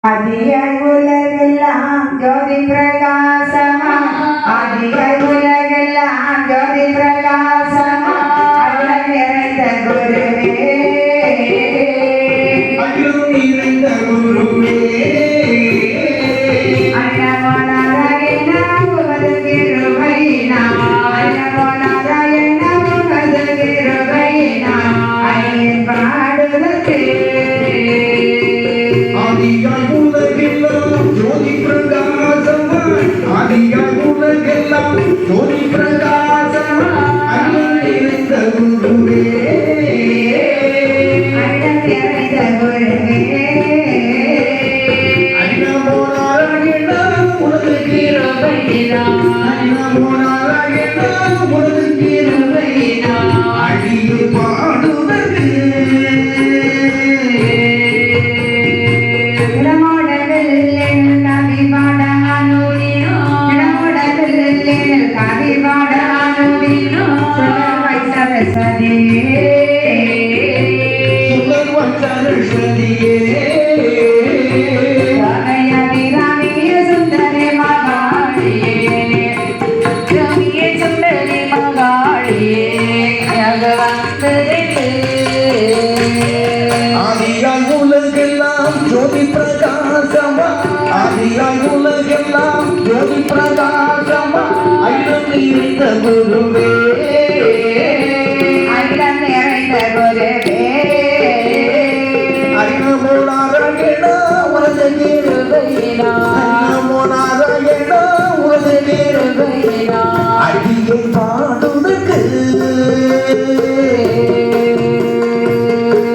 ஆதியாய் உலகெல்லாம் ஜோதி பிரகாசமா, ஆதியாய் உலகெல்லாம் ஜோதி பிரகாசமா, அருள் நிறைந்த குருவே, அருள் நிறைந்த குருவே, அன்னமோ நாராயண உமது கிருபையினால், அன்னமோ நாராயண உமது கிருபையினால் அடியேன் பாடுவதற்கு ஆதியாய் உலகெல்லாம் ஜோதி பிரகாசமாய், ஆதியாய் உலகெல்லாம் ஜோதி பிரகாசமாய், அருள் நிறைந்த குருவே, அருள் நிறைந்த குருவே, அன்னமோ நாராயண உனது கிருபையினால், அன்னமோ நாராயண உனது கிருபையினால் அடியேன் பாடுவதற்கு ஆதியாய் உலகெல்லாம் ஜோதி பிரகாசமா, ஆதியாய் உலகெல்லாம் ஜோதி பிரகாசமா, அருள் நிறைந்த குருவே, அருள் நிறைந்த குருவே, அன்னமோ நாராயண உனது கிருபையினால், அன்னமோ நாராயண உனது கிருபையினால் அடியேன் பாடுவதற்கு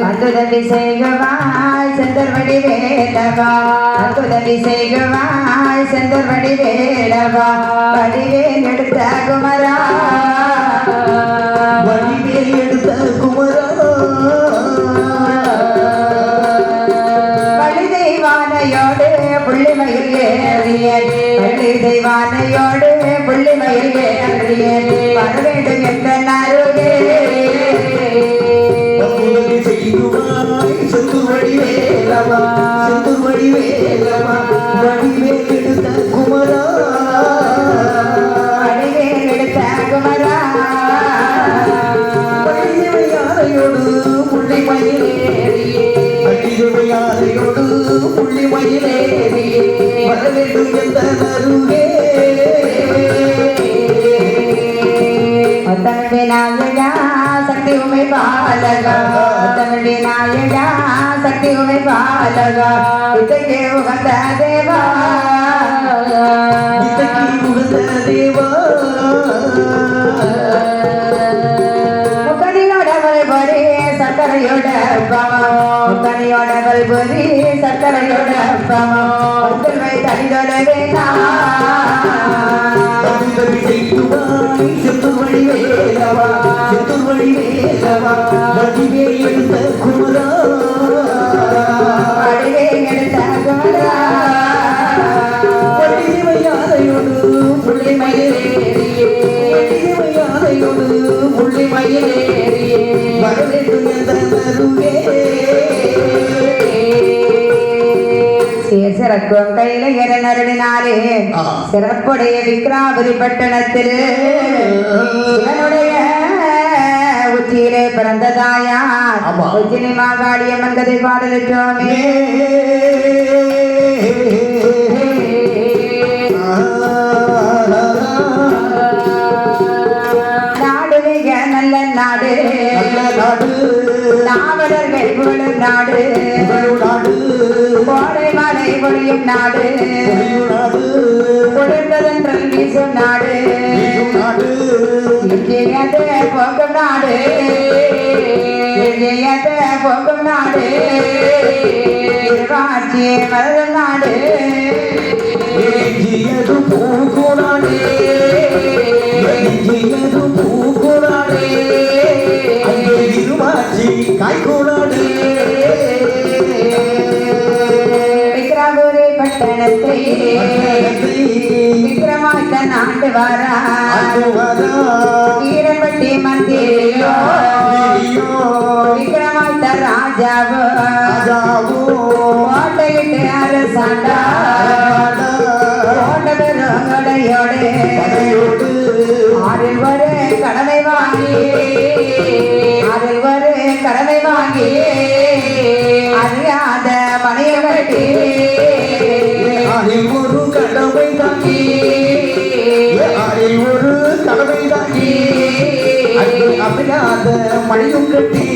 அற்புதவி செய்கவாய் செந்தர்வடி வேலவா, அற்புதவி செய்கவாய் செந்தர்வடி வேலவா, வடிவேல் எடுத்த குமரா, வடிவேல் எடுத்த குமரா, பள்ளி தெய்வானையோடு புள்ளிமயில் ஏறிய, பள்ளி தெய்வானையோடு புள்ளிமயில் ஏறிய, வரவேண்டும் என்ற நருகே, உதவி செய்வாய் செந்தூர் வடிவேலவா, செந்தூர் வடிவேலவா, வடிவேல் எடுத்த குமரா, வடிவேல் எடுத்த குமரா, வடிவையாரையோடு புள்ளி மயிலேறியே, அடிவையாரையோடு புள்ளி மயிலேறியே, வரவேண்டும் எந்த நருகே, தமிழ் நாயகா சக்தி உமை பாலகா, தமிழ் நாயகா சக்தி உமை பாலகா, இத்தகைய உகந்த தேவா, இத்தகைய உகந்த தேவா, முக்கனியோட வல்பொறி சர்க்கரையோட பமம், முக்கனியோட வல்பொறி சர்க்கரையோட பமம், செல்வை தனிதோட வேண்டாம், உதவி செய்வாய் செந்தூர் வடிவேலவா, செந்தூர் வடிவேலவா, வடிவேல் எடுத்த குமரா, வடிவேல் எடுத்த குமரா, வடிவையாரையோடு புள்ளி மயிலேறியே, வடிவையாரையோடு புள்ளி மயிலேறியே, வரவேண்டும் எந்த நருகே, சிறக்கும் கையில நருடினாலே சிறப்புடைய விக்ராபுரி பட்டணத்தில் இவனுடைய உச்சியிலே பிறந்ததாயார் ஆமா. உச்சினி மாகாளியம்மன் கதை பாடலிட்டோமே. நாடு மிக நல்ல நாடு, நல்ல நாடு, நாவலர்கள் புகழும் நாடு, நாடு, கோடை மழை பொழியும் நாடு, நாடு, கொடுத்ததென்றல் வீசும் நாடு, நாடு, இங்கேயது போகும் நாடு, இங்கேயது போகும் நாடு, திருவாட்சி மலரும் நாடு, எஞ்சியது பூக்குறானே, எஞ்சியது பூக்குறானே, அங்கே இருமாச்சி காய்கூடானே, விக்ரமபுரி பட்டணத்தை விக்ரமாய்க்கன் ஆண்டு வாரா, ஈரப்பட்டி மந்திரியோ விக்ரமாய்த்த ராஜ ராஜாவோ ராஜாவோ கோட்டையிட்டு அரசாண்டா கோட்டது ரோங்கடையோடு படையோடு ஆறில் ஒரு கடமை வாங்கி அதில் ஒரு கடமை வாங்கி அறியாத பணியை கட்டி அதில் ஒரு கடமை தாங்கி அதில் ஒரு கடமை தாங்கி அன்று அமையாத மணியும் கட்டி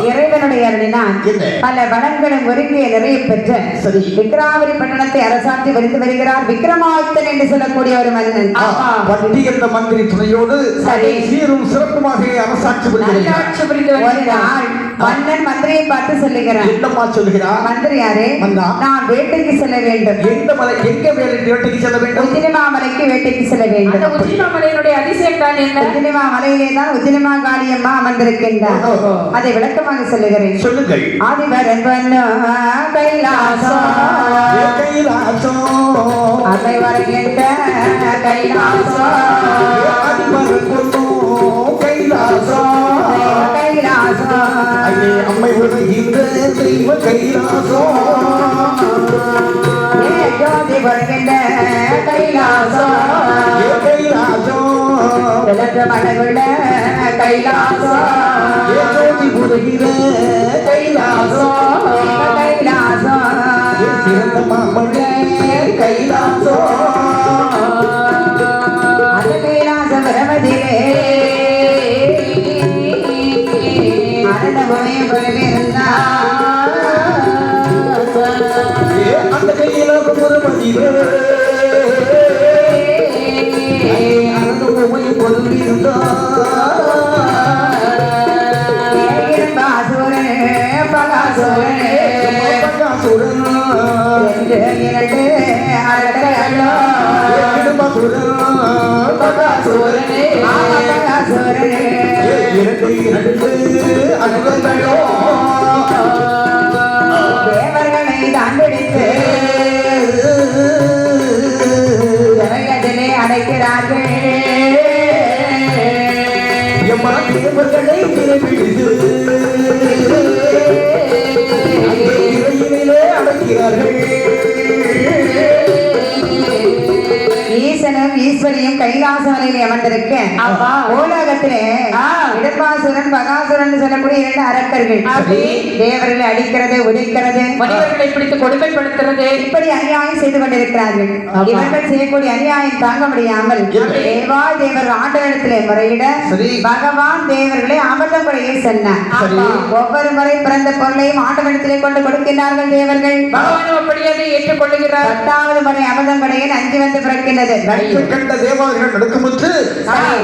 இறைவனுடைய அருளினால் என்ன? பல வளங்களும் ஒருங்கிய நிறைய பெற்ற சரி. விக்ராவரி பட்டணத்தை அரசாட்சி வரித்து வருகிறார் விக்ரமாதித்தன் என்று சொல்லக்கூடிய ஒரு மன்னன். பட்டி என்ற மந்திரி துணையோடு சரி. சீரும் சிறப்புமாக அரசாட்சி புரிகிறார். நல்லாட்சி புரிந்து வருகிறார். மன்னன் மந்திரியை பார்த்து சொல்லுகிறார். என்னம்மா சொல்லுகிறார்? மந்திரியாரே, மன்னா. நான் வேட்டைக்கு செல்ல வேண்டும். எந்த மலை எங்க வேட்டைக்கு செல்ல வேண்டும்? உச்சினிமாமலைக்கு வேட்டைக்கு செல்ல வேண்டும். அந்த உச்சினிமாமலையினுடைய அதிசயம் தான் என்ன? உச்சினிமாமலையிலே தான் உச்சினிமா காளியம்மா அமர்ந்திருக்கின்றார். ஓஹோ. அதை விளக்கமாக சொல்லுகிறேன். சொல்லுங்கள். ஆதிவரன் வந்தோ கைலாசம் கைலாசம் அதை வருகின்ற கைலாசம் ஆதிவரன் பொன்னோ கைலாசம் கைலாசம் அங்கே அம்மை வருகின்ற தெய்வ கைலாசம் ஏ ஜோதி வருகின்ற கைலாசம் கைலாசம் விளக்கு மனகுள்ள கைலாசம் ஜோதி புரிகிற கைலாசம் கைலாசம் சிறந்த மாமழை கைலாசம் அந்த கைலாச பிரமதிலே அரணமே பொறுப்பிருந்தார் அந்த கையிலாச புறமதிவே அனுபவமை தேவர்களை தான் பிடித்து ஜனகத்திலே அடைக்கிறார்கள். தேவர்களை அடைக்கிறார்கள். ஈசனும் ஈஸ்வரியும் கைலாச மலையிலே அமர்ந்திருக்க ஆமா. உலகத்திலே இடப்பாசுரன் பகாசுரன் சொல்லக்கூடிய இரண்டு அரக்கர்கள் அப்படி. தேவர்களை அடிக்கிறது உதைக்கிறது மனிதர்களை பிடித்து கொடுமைப்படுத்துறது இப்படி அநியாயம் செய்து கொண்டிருக்கிறார்கள். ஆமா. இவர்கள் செய்யக்கூடிய அநியாயம் தாங்க முடியாமல் இல்லை. தேவாய் தேவர் ஆண்டவரிடத்திலே முறையிட சரி. பகவான் தேவர்களை அமிர்த முறையை சொன்னார். சரி. ஒவ்வொரு முறை பிறந்த பொருளையும் ஆண்டவரிடத்திலே கொண்டு கொடுக்கின்றார்கள் தேவர்கள். பகவானும் அப்படியே ஏற்றுக்கொள்ளுகிறார். 10வது முறை அமிர்தம் கடையில் 5 வந்து பிறக்கின்றது. நட்பு கண்ட தேவாலயங்கள் நடக்குமுற்று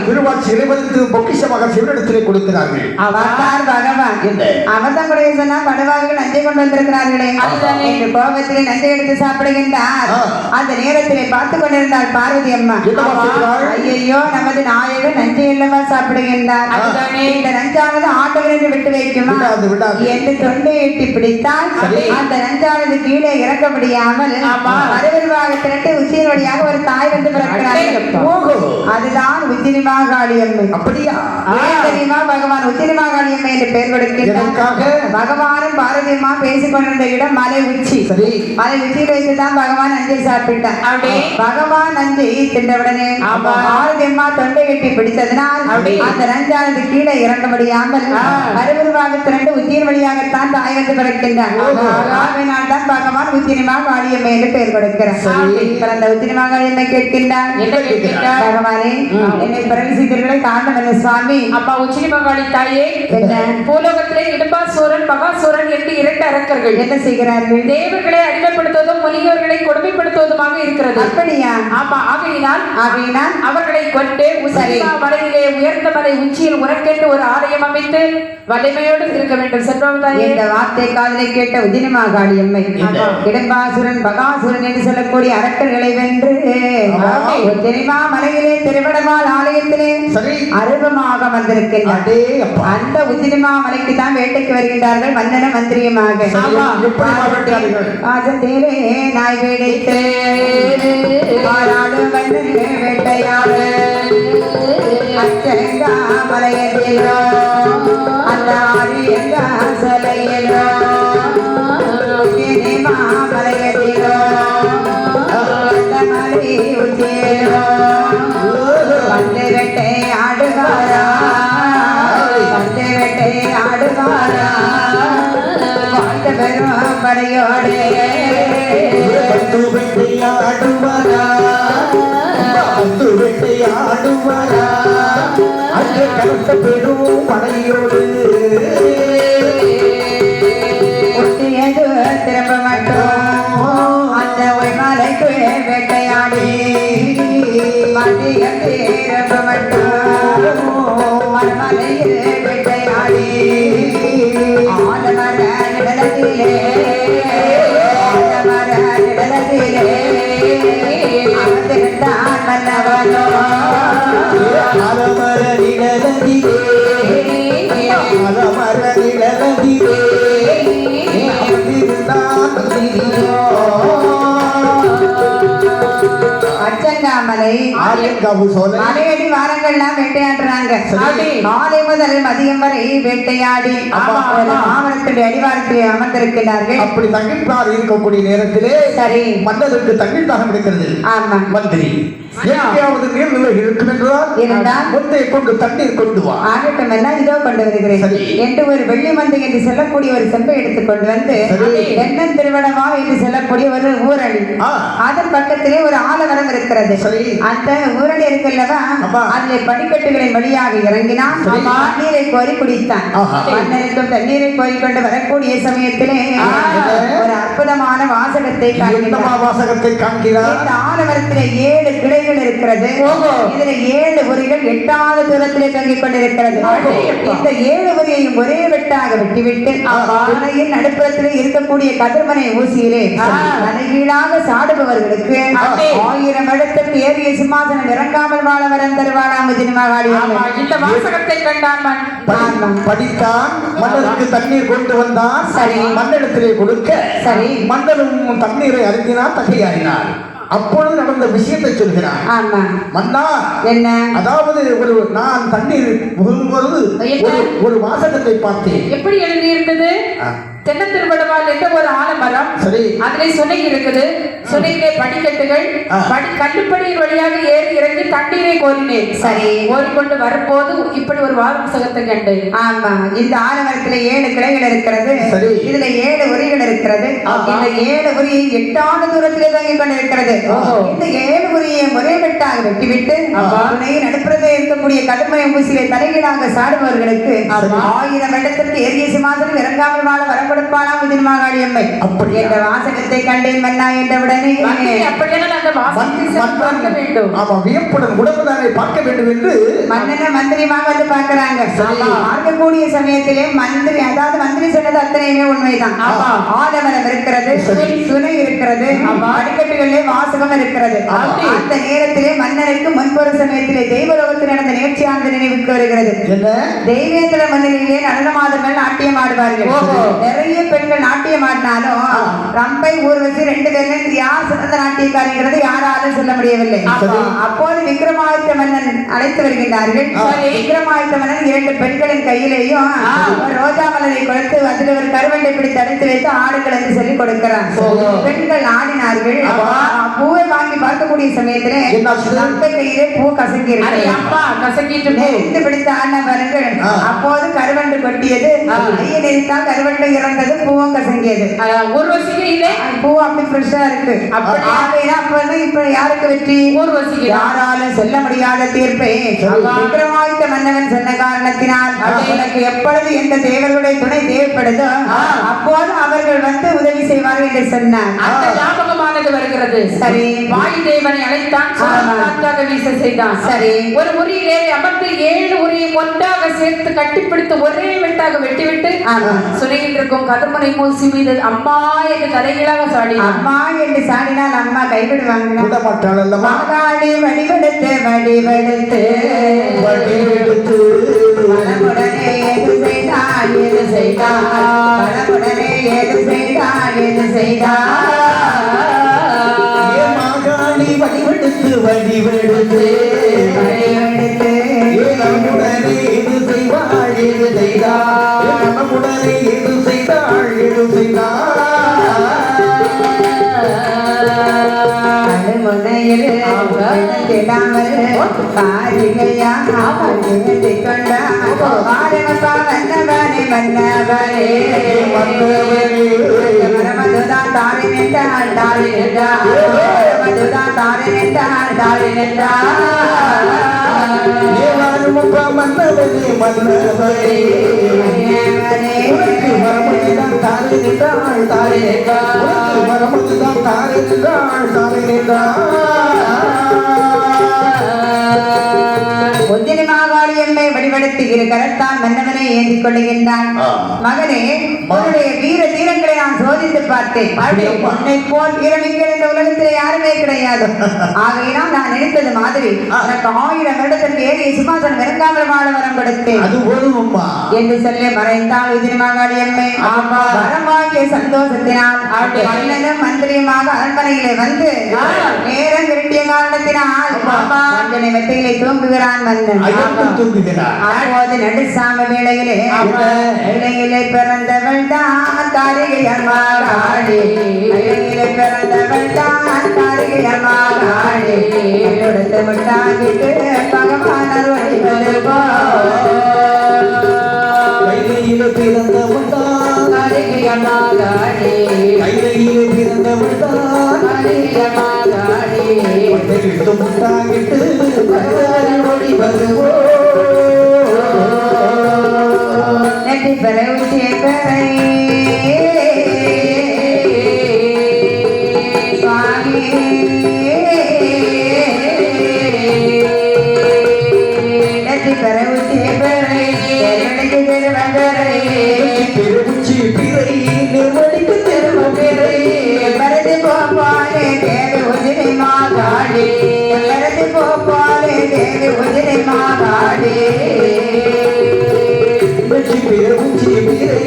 திருவாட்சி இறைவனுக்கு பொக்கிஷமாக சிவனிடத்திலே கொடுக்கிறார்கள். அவர்தான் பகவான். என்ன? அமிர்தம் கடையை சொன்னா படுவார்கள் நஞ்சை கொண்டு வந்திருக்கிறார்களே அதுதானே. என்று கோபத்திலே நஞ்சை எடுத்து சாப்பிடுகின்றார். அந்த நேரத்திலே பார்த்து கொண்டிருந்தாள் பார்வதி அம்மா. என்னம்மா செய்கிறாள்? ஐயோ நமது நாயகன் நஞ்சை இல்லவா சாப்பிடுகின்றார். அதுதானே. இந்த நஞ்சானது ஆண்டவர் என்று விட்டு வைக்குமா விடாது, விடாது. என்று தொண்டை எட்டி பிடித்தால் சரி. அந்த நஞ்சானது கீழே இறக்க முடியாமல் ஆமா. மறுவில்வாக திரண்டு உச்சியின் வழியாக ஒரு தாய் வந்து பிறக்கிறார்கள். அடேங்கப்பா. ஓஹோ. அதுதான் உச்சினிமா காளியம்மை. அப்படியா? ஏன் தெரியுமா? பகவான் உச்சினிமா காளியம்மை என்று பெயர் கொடுக்கின்றார். எதற்காக? பகவானும் பாரதியம்மா பேசிக் கொண்டிருந்த இடம் மலை உச்சி. சரி. மலை உச்சியில் வைத்துதான் பகவான் நஞ்சை சாப்பிட்டார். அப்படி. பகவான் நஞ்சை தின்றவுடனே ஆமா. பாரதியம்மா தொண்டை கட்டி பிடித்ததனால் அப்படி. அந்த நஞ்சானது கீழே இறங்க முடியாமல் மறுபுறமாக திரண்டு உச்சியின் வழியாகத்தான் தாய் வந்து பிறக்கின்றார். ஓஹோ. ஆகையினால் தான் பகவான் உச்சினிமா காளியம்மை என்று பெயர் கொடுக்கிறார். சரி. பிறந்த உச்சினிமா காளியம்மை கேட்கின்றார். என்ன கேட்கின்றார்? பகவானே, என்னை பிரவேசித்தீர்களே காரணம் என்ன சுவாமி? அப்பா உச்சினிமகாளி தாயே, என்ன? பூலோகத்திலே இடும்பாசூரன் பகாசூரன் என்று 2 அரக்கர்கள் என்ன செய்கிறார்கள்? தேவர்களை அடிமைப்படுத்துவதும் முனிவர்களை கொடுமைப்படுத்துவதுமாக இருக்கிறது. அப்படியா? ஆமா. ஆகையினால் அவர்களை கொண்டு உச்சிமா மலையிலே உயர்ந்த மலை உச்சியில் உனக்கென்று ஒரு ஆலயம் அமைத்து வலிமையோடு இருக்க வேண்டும். செல்வம் தாயே. இந்த வார்த்தை காதலை கேட்ட உதினிமா காளியம்மை என்ன? இடம்பாசுரன் பகாசுரன் என்று சொல்லக்கூடிய அரக்கர்களை வென்று ஆமா. உதினிமா மலையிலே திருவிடமால் ஆலயத்திலே சரி. அருவமாக வந்திருக்கின்றார். அடே அப்பா. அந்த உதினிமா மலைக்கு தான் வேட்டைக்கு வருகின்றார்கள் மன்னன மந்திரியுமாக. சரி. ஆமா. எப்படி மாவட்டார்கள்? பாசத்திலே நாய் வேடித்து பாராடு மன்னனே வேட்டையாடு அச்ச ஆரியங்கா மலையதிலோ அந்த ஆரியங்கா சலையலோ மலையதிலோ அந்த மலை உச்சியலோ வந்து வெட்டை ஆடுவாரா வந்து வெட்டை ஆடுவாரா வாழ்ந்த பெரும் படையோடு பத்து வெட்டையாடுவாரா பத்து வெட்டையாடுவாரா அங்கே கருத்த பெரும் படையோடு ஒட்டியது திரும்ப மட்டும் அந்த ஒய்மாலைக்கு வேட்டையாடி மதிய திரும்ப மட்டும் மண்மலையில் வேட்டையாடி ஆலமர நிழலத்திலே ஆலமர நிழலத்திலே அமர்ந்திருந்தான் மன்னவனோ அலமர நிழலதிலே அலமர நிழலதிலே அச்சங்காமலை ஆரியங்காவு சோலை மலையடி வாரங்கள்லாம் வேட்டையாடுறாங்க சரி. மாலை முதல் மதியம் வரை வேட்டையாடி ஆமா, ஆமா. மாமரத்துடைய அடிவாரத்தில் அமர்ந்திருக்கிறார்கள் அப்படி தங்கிப்பார் இருக்கக்கூடிய நேரத்திலே சரி மன்னருக்கு தங்கில் தாகம் எடுக்கிறது ஆமா மந்திரி எங்கேயாவது நீர்நிலை இருக்கும் என்றால் இருந்தால் முத்தை கொண்டு தண்ணீர் கொண்டு வா ஆகட்டும் எல்லாம் இதோ கொண்டு வருகிறேன் சரி. என்று ஒரு வெள்ளி மந்தை என்று சொல்லக்கூடிய ஒரு செம்பை எடுத்துக்கொண்டு வந்து சரி. தென்னன் திருவடமா என்று சொல்லக்கூடிய ஒரு ஊரணி ஆ. அதன் பக்கத்திலே ஒரு ஆலமரம் இருக்கிறது சரி. அந்த ஊரணி இருக்கல்லவா ஆமா. அதில் படிக்கட்டுகளின் வழியாக இறங்கினான் சரி. தண்ணீரை கோரி குடித்தான் ஆஹா. மன்னருக்கும் தண்ணீரை கோரிக்கொண்டு வரக்கூடிய சமயத்திலே ஒரு அற்புதமான வாசகத்தை என்னமா காண்கிறான் வாசகத்தை காண்கிறார் இந்த ஆலமரத்திலே 7 கிளைகள் இருக்கிறது இதுல 7 உரிகள் எட்டாவது தூரத்திலே தொங்கிக் கொண்டிருக்கிறது இந்த 7 உரியையும் ஒரே வெட்டாக வெட்டிவிட்டு மலையின் நடுப்புறத்திலே இருக்கக்கூடிய கதிர்மனை ஊசியிலே தலைகீழாக சாடுபவர்களுக்கு 1000 இடத்துக்கு ஏறிய சிம்மாசனம் இறங்காமல் வாழ வரம் தருவாளாம் இந்த வாசகத்தை கண்டான் மன் படித்தான் மன்னருக்கு தண்ணீர் கொண்டு வந்தான் சரி. மன்னரிடத்திலே கொடுக்க சரி. மன்னரும் தண்ணீரை அருந்தினார் தகையாறினார் அப்பொழுது நடந்த விஷயத்தை சொல்கிறான் ஆமா மன்னா என்ன அதாவது நான் தண்ணீர் முகழ்வது ஒரு வாசகத்தை பார்த்தேன் எப்படி எழுதி இருந்தது ஆ. தென்னத்திருவடவால் என்ற ஒரு ஆலமரம் சரி. அதிலே சுனை இருக்குது சுனையிலே படிக்கட்டுகள் ஆ. கட்டுப்படியின் வழியாக ஏறி இறங்கி தண்ணீரை கோரினேன் சரி. கோரிக்கொண்டு வரும்போது இப்படி ஒரு வாசகத்தை கண்டேன் ஆமா இந்த ஆலமரத்துல 7 கிளைகள் இருக்கிறது சரி. இதுல 7 உரிகள் இருக்கிறது ஆமா. இந்த 7 உரியை 8ஆவது தூரத்திலே தங்கிக் கொண்டிருக்கிறது ஓஹோ. இந்த 7 உரியை ஒரே வெட்டாக வெட்டிவிட்டு ஆமா. துணையை நடுப்புறதே இருக்கக்கூடிய கடுமையை ஊசியை தலைகீழாக சாடுபவர்களுக்கு ஆமா. 1000 இடத்திற்கு ஏறிய சிமாசனம் இறங்காமல் வாழ வரம் கொடுப்பாளாம் உதிர்மாகாளி அம்மை அப்படியா? என்ற வாசகத்தை கண்டேன் மன்னா என்றவுடனே அப்படியெல்லாம் அந்த வாசகத்தை சென்று பார்க்க வேண்டும் ஆமா வியப்புடன் உடம்புதானை பார்க்க வேண்டும் என்று மன்னனை மந்திரிமாக வந்து பார்க்கிறாங்க சரி. பார்க்கக்கூடிய சமயத்திலே மந்திரி அதாவது மந்திரி சொன்னது அத்தனையுமே உண்மைதான் ஆமா. ஆலமரம் இருக்கிறது சரி. சுனை இருக்கிறது படிக்கட்டுகளிலே வாசகம் இருக்கிறது ஆமா. அந்த நேரத்திலே மன்னருக்கு முன்பொரு சமயத்திலே தெய்வலோகத்தில் நடந்த நிகழ்ச்சியானது நினைவுக்கு வருகிறது என்ன தெய்வேந்திர மன்னரிலே நடனமாதர்கள் நாட்டியம் ஆடுவார்கள் ஓஹோ. நிறைய பெண்கள் நாட்டியம் ஆடினாலும் ரம்பை ஊர்வசி 2 பேர்ல யார் சிறந்த நாட்டியக்காரிங்கிறது யாராலும் சொல்ல முடியவில்லை சரி. அப்போது விக்ரமாதித்த மன்னன் அழைத்து வருகின்றார்கள் சரி. விக்ரமாதித்த மன்னன் 2 பெண்களின் கையிலேயும் ஒரு ரோஜா மலரை கொடுத்து அதில் ஒரு கருவண்டை பிடித்து அடைத்து வைத்து ஆடுகள் என்று சொல்லி கொடுக்கிறார் ஓஹோ. பெண்கள் ஆடினார்கள் ஆமா. பூவை வாங்கி பார்க்கக்கூடிய சமயத்திலே என்னாச்சு? ரம்பை கையிலே பூ கசங்கி அடே இருக்கிறது அப்பா கசக்கிட்டு போ. நெறித்து பிடித்த ஆண்டவர்கள் அப்போது கருவண்டு கொட்டியது கையை நெறித்தால் கருவண்டு இறந்தது பூவும் கசங்கியது ஊர்வசிக்கு இல்லை பூ அப்படி ஃப்ரெஷ்ஷா இருக்கு அப்படி? ஆகையினா அப்ப வந்து இப்ப யாருக்கு வெற்றி ஊர்வசிக்கு யாராலும் சொல்ல முடியாத தீர்ப்பை விக்ரமாதித்த மன்னவன் சொன்ன காரணத்தினால் எனக்கு எப்பொழுது எந்த தேவர்களுடைய துணை தேவைப்படுதோ அப்போது அவர்கள் வந்து உதவி செய்வார்கள் என்று சொன்னார் அந்த ஞாபகமானது வருகிறது சரி. வாயு தேவனை அழைத்தான் ஆமா. காற்றாக வீச செய்தான் சரி. ஒரு உரியிலே அமர்ந்து 7 உரியை ஒன்றாக சேர்த்து கட்டிப்பிடித்து ஒரே வெட்டாக வெட்டிவிட்டு ஆமா. சுனையில் இருக்கும் கதமுனை மூசி மீது அம்மா என்று தலைகீழாக சாடினான் அம்மா என்று சாடினால் அம்மா கைவிடுவாங்க விட மாட்டாள் அல்லவா மாகாணி வடிவெடுத்து வடிவெடுத்து வடிவெடுத்து மனமுடனே எது செய்தால் எது செய்தால் மனமுடனே எது செய்தால் எது செய்தால் மாகாணி வடிவெடுத்து வடிவெடுத்து வடிவெடுத்து இது செய்தாள் மனமுடனே எது செய்தாள் எது செய்தாள் முனையில் திடாமல் காரிகையா மன்னவனே மன்னவனே மதுதான் தாரி நின்றாள் தாரி நின்றாள் மதுதான் தாரி நின்றாள் தாரி நின்றாள் மன்னவனே மன்னவனே மரமதிதான் தாரி நின்றாள் தாரி நின்றாள் மரமதிதான் தாரி நின்றாள் தாரி ஒத்திரி மாகாளி எம்மை வடிவெடுத்து கரத்தான் மன்னவனை ஏந்தி கொள்ளுகின்றான் மகனே உன்னுடைய வீர தீரங்களை நான் சோதித்து பார்த்தேன் உன்னை போல் வீரமிக்க இந்த உலகத்திலே யாருமே கிடையாது ஆகையினால் நான் நினைத்தது மாதிரி எனக்கு 1000 வருடத்திற்கு ஏறிய சிம்மாசனம் இறங்காமல் வாழ வரம் கொடுத்தேன் என்று சொல்லி மறைந்தாள் உதிரி மாகாளி எம்மை வரம் வாங்கிய சந்தோஷத்தினால் மன்னனும் மந்திரியுமாக அரண்மனையிலே வந்து நேரம் விரும்பிய காரணத்தினால் மஞ்சனை மெத்தையிலே தூங்குகிறான் மன்னன் அப்போது நடுசாம வேளையிலே பிறந்தவள் தான் காரிகை அம்மாடி பிறந்தவள் தான் காரிகை அம்மாடி கொடுத்து விட்டாங்கிட்டு பகவானர் வழிவது பிறந்தவள் தான் காரிகை அம்மாடி பிறந்தவள் தான் காரிகை அம்மாடி முட்டாங்கிட்டு நெட்டி பெறை உச்சிய பெறை சுவாமி நெட்டி பெறை உச்சிய பெறை திருவடிக்கு திருவந்தரை திருச்சி பிறை நெருவடிக்கு திருவந்தரை பரது போப்பாலே தேவி உதிரி மாகாடி பரது போப்பாலே தேவி உதிரி மாகாடி உச்சி பிறை உச்சி பிறை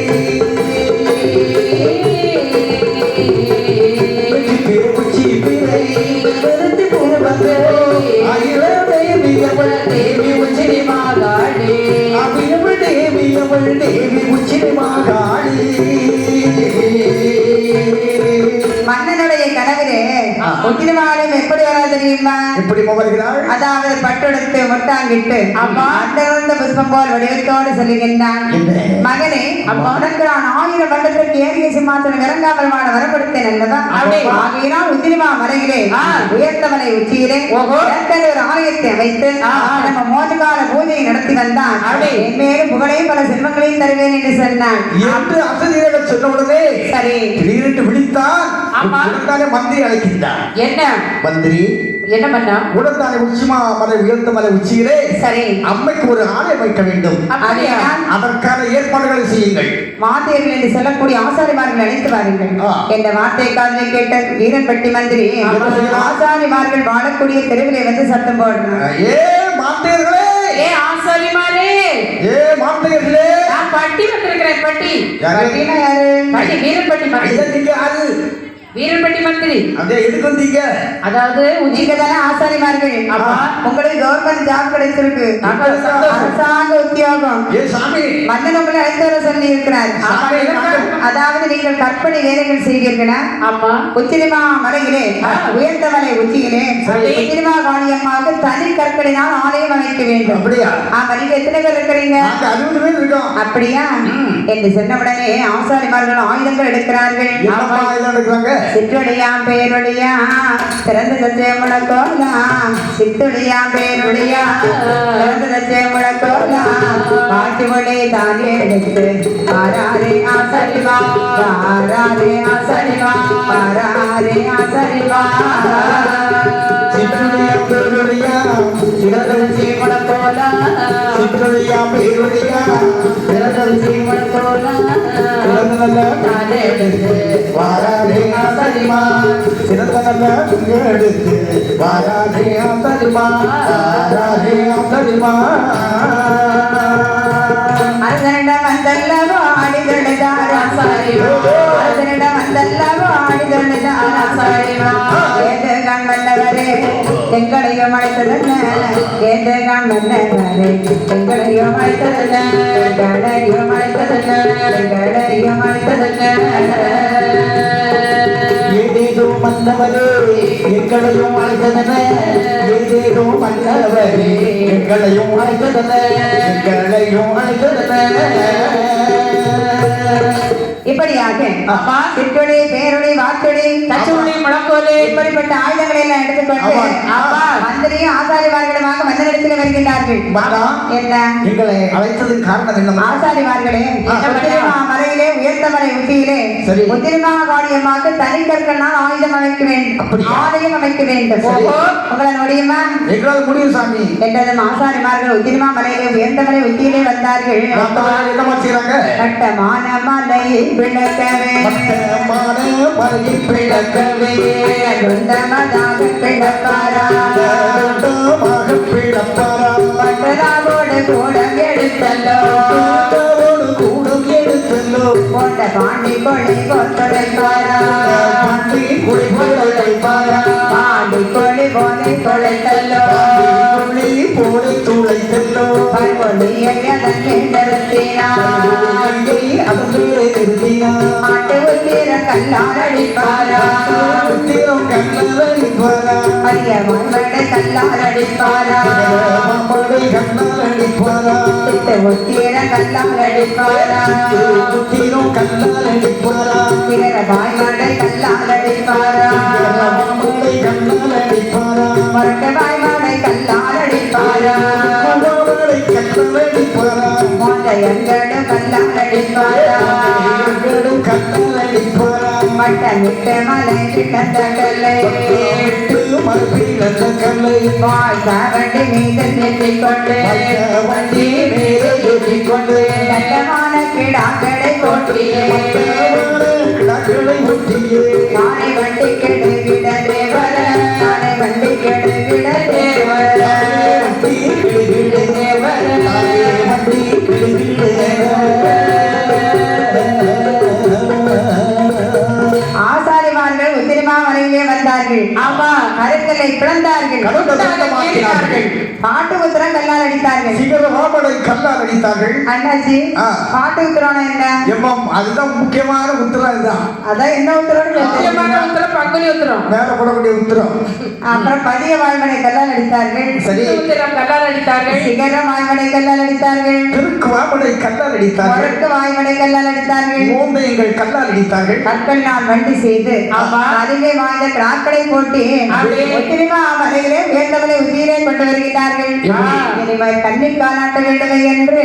உச்சி பிறை பரது திருவந்தரை ஆயிரம் தேவி அவள் தேவி உச்சிரி மாகாடி அபியவள் தேவி அவள் தேவி உச்சிரி மாகாடி மன்னனுடைய கனவிலே உத்திரவாதம் எப்படி வரா தெரியுமா? எப்படி வருகிறாள்? அதாவது பட்டெடுத்து முட்டாங்கிட்டு அந்தந்த புஷ்பம் போல் வடிவத்தோடு சொல்லுகின்றான், மகனே உனக்கு நான் 1000 வருடத்திற்கு ஏறிய சிம்மாசனம் இறங்காமல் வாழ வரப்படுத்தேன் அல்லவா? ஆகையினால் உத்திரிமா மலையிலே உயர்த்தவனை உச்சியிலே ஒரு ஆலயத்தை அமைத்து நம்ம மோதுகால பூஜையை நடத்தி வந்தான். மேலும் புகழையும் பல செல்வங்களையும் தருவேன் என்று சொன்னான். சொன்ன உடனே சரி திடீரென்று விழித்தான். மந்திரி அழைக்கின்றான். என்ன மந்திரி என்ன பண்ணா? உடன்தானே உச்சிமா மலை உயர்ந்த மலை உச்சியிலே சரி அம்மைக்கு ஒரு ஆலயம் வைக்க வேண்டும். அதற்கான ஏற்பாடுகளை செய்யுங்கள். மாதேர்கள் என்று சொல்லக்கூடிய ஆசாரிமார்கள் அழைத்து வாருங்கள் என்ற வார்த்தை காதலை கேட்ட வீரன்பட்டி மந்திரி ஆசாரிமார்கள் வாழக்கூடிய தெருவிலே வந்து சத்தம் போடுறாங்க. ஏ மாந்தேர்களே, ஏ ஆசாரிமாரே, ஏ மாந்தேர்களே, நான் பட்டி வந்திருக்கிறேன். பட்டி பட்டினா யாரு? பட்டி வீரன்பட்டி மந்திரி. யாரு? வீரன்பட்டி மந்திரி. அதே எதுக்கு வந்தீங்க? அதாவது உச்சிக்க தானே ஆசாரிமார்கள். உங்களுக்கு கவர்மெண்ட் ஜாப் கிடைச்சிருக்கு, அரசாங்க உத்தியோகம். மன்னன் உங்களை அழைத்து வர சொல்லி இருக்கிறார். அதாவது நீங்கள் கற்பனை வேலைகள் செய்வீர்களா? ஆமா. உச்சிரிமா மலையிலே உயர்ந்த மலை உச்சியிலே உச்சிரிமா காளியம்மாவுக்கு தனி கற்களினால் ஆலயம் அமைக்க வேண்டும். அப்படியா? நீங்க எத்தனை பேர் இருக்கிறீங்க? 60 பேர் இருக்கோம். அப்படியா என்று சொன்னவுடனே ஆசாரிமார்கள் ஆயுதங்கள் எடுக்கிறார்கள். சிற்றுடையாம் பேருடையா திறந்து தச்சே முழக்கோலாம், சித்துடையாம் பேருடையா திறந்து தச்சே முழக்கோலாம், பாட்டு மொழி தானே எடுத்து ஆராரே ஆசரிவா, ஆராரே ஆசரிவா, ஆராரே ஆசரிவா. சிற்றுடையாம் பேருடையா திறந்து தச்சே முழக்கோலாம், சிற்றுடையாம் பேருடையா திறந்து தச்சே முழக்கோலாம், தானே எடுத்து வாராதே ஆசரிமா, சிறந்த எடுத்து வாராதே ஆசரிமா, வாராதே ஆசரிமா. அரசனிடம் வந்தல்லவோ ஆடிதொழுதார் ஆசாரிவா, அரசனிடம் வந்தல்லவோ ஆடிதொழுதார் ஆசாரிவா. ஏது கண் வந்தவரே எங்களையும் அழைத்ததல்ல எந்த கண்ணவரே எங்களையும் அழைத்ததல்ல எங்களையும் அழைத்ததல்ல எங்களையும் அழைத்ததல்ல ஏதேதோ மன்னவரே எங்களையும் அழைத்ததன ஏதேதோ மன்னவரே எங்களையும் அழைத்ததன எங்களையும் அழைத்ததன இப்படியாக சிற்றொலி பேரொலி வாக்கொலி தச்சுடி முழக்கோலி இப்படிப்பட்ட ஆயுதங்களை எல்லாம் எடுத்துக்கொண்டு ஆமா. மந்திரியும் ஆசாரிமார்களுமாக மன்னரிடத்தில் வருகின்றார்கள் மன்னா, என்ன எங்களை அழைத்ததுக்கு காரணம் என்ன? ஆசாரிமார்களே உத்திரமா மலையிலே உயர்ந்த மலை உச்சியிலே சரி. உத்திரமா காரியமாக தனி கற்களால் ஆயுதம் அமைக்க வேண்டும் அப்படியா? ஆலயம் அமைக்க வேண்டும் சரி. உங்களை முடியுமா எங்களால் முடியும் சாமி. என்றதும் ஆசாரிமார்கள் உத்திரமா மலையிலே உயர்ந்த மலை உச்சியிலே வந்தார்கள் மற்றவர்கள் என்னமா செய்றாங்க? கட்டமான மலை விளக்கவே மட்டமான மலையில் பிளக்கவே சொந்தமதாக பிளப்பாரா சொந்தமாக பிளப்பாரா பட்டதாவோடு கூடம் எடுத்தல்லோ கூட்டவோடு கூடம் எடுத்தல்லோ போட்ட பாண்டி கொடி கொலைப்பாரா பாண்டி குடி போலைப்பாரா பாண்டி கொடி போதை கொலைத்தல்லோ குழி போலை துளைத்தல்லோ பல்வொழியை அதன் நிறுத்தினார் அதன் மேலே நிறுத்தினார் மாட்டு உத்திர கல்லால் அடிப்பாரா உத்திரம் கண்ணல் அடிப்பாரா அரிய மண்மடை கல்லால் அடிப்பாரா மாமடை கண்ணல் அடிப்பாரா சித்த உத்திர கல்லால் அடிப்பாரா உத்திரம் கண்ணல் அடிப்பாரா பிறர வாய்மடை கல்லால் அடிப்பாரா மாமடை கண்ணல் அடிப்பாரா மரட்ட வாய்மடை கல்லால் அடிப்பாரா மாமடை கண்ணல் அடிப்பாரா மோதையங்களும் கல்லால் அடிப்பாரா எங்களும் கண்ணல் அடிப்பாரா மட்டமிட்டு மலை கிட்டத்தடலை எட்டு மறுபில் அந்த கல்லை வாழ்ந்த வண்டி மீது நிறுத்திக்கொண்டு வண்டி மேலே ஏற்றிக்கொண்டு தட்டமான கிடாக்களை போட்டியே கிடாக்களை ஒட்டியே யானை வண்டி கெடுகிட தேவர யானை வண்டி கெடுகிட தேவர வண்டி கிடுகிடு தேவர வண்டி கிடுகிடு ஆசாரிமார்கள் உத்திரமா மலையிலே வந்தார்கள் ஆமா கருக்கலை பிளந்தார்கள் பாட்டு உத்திரம் கல்லால் அடித்தார்கள் சிகர மாமடை கல்லால் அடித்தார்கள் அண்ணாச்சி ஆ. பாட்டு உத்திரம் என்ன எம்மம் அதுதான் முக்கியமான உத்திரம் இதுதான் அதான் என்ன உத்திரம்னு முக்கியமான உத்தரம் பங்குனி உத்தரம் மேல போடக்கூடிய உத்திரம் அப்புறம் பதிய வாழ்மனை கல்லால் அடித்தார்கள் சரி உத்தரம் கல்லால் அடித்தார்கள் சிகர வாய்மனை கல்லால் அடித்தார்கள் திருக்கு மாமடை கல்லால் அடித்தார்கள் முரட்டு வாய்மனை கல்லால் அடித்தார்கள் மோந்தையங்கள் கல்லால் அடித்தார்கள் கற்கள் நான் வண்டி செய்து ஆமா. அதிலே வாய்ந்த கிராக்களை போட்டு அப்படியே. ஒத்திரிமா மலையிலே உயர்ந்தவனை உயிரை கொண்டு வருகிறார்கள் இனிமேல் கண்ணில் காலாட்ட வேண்டுமே என்று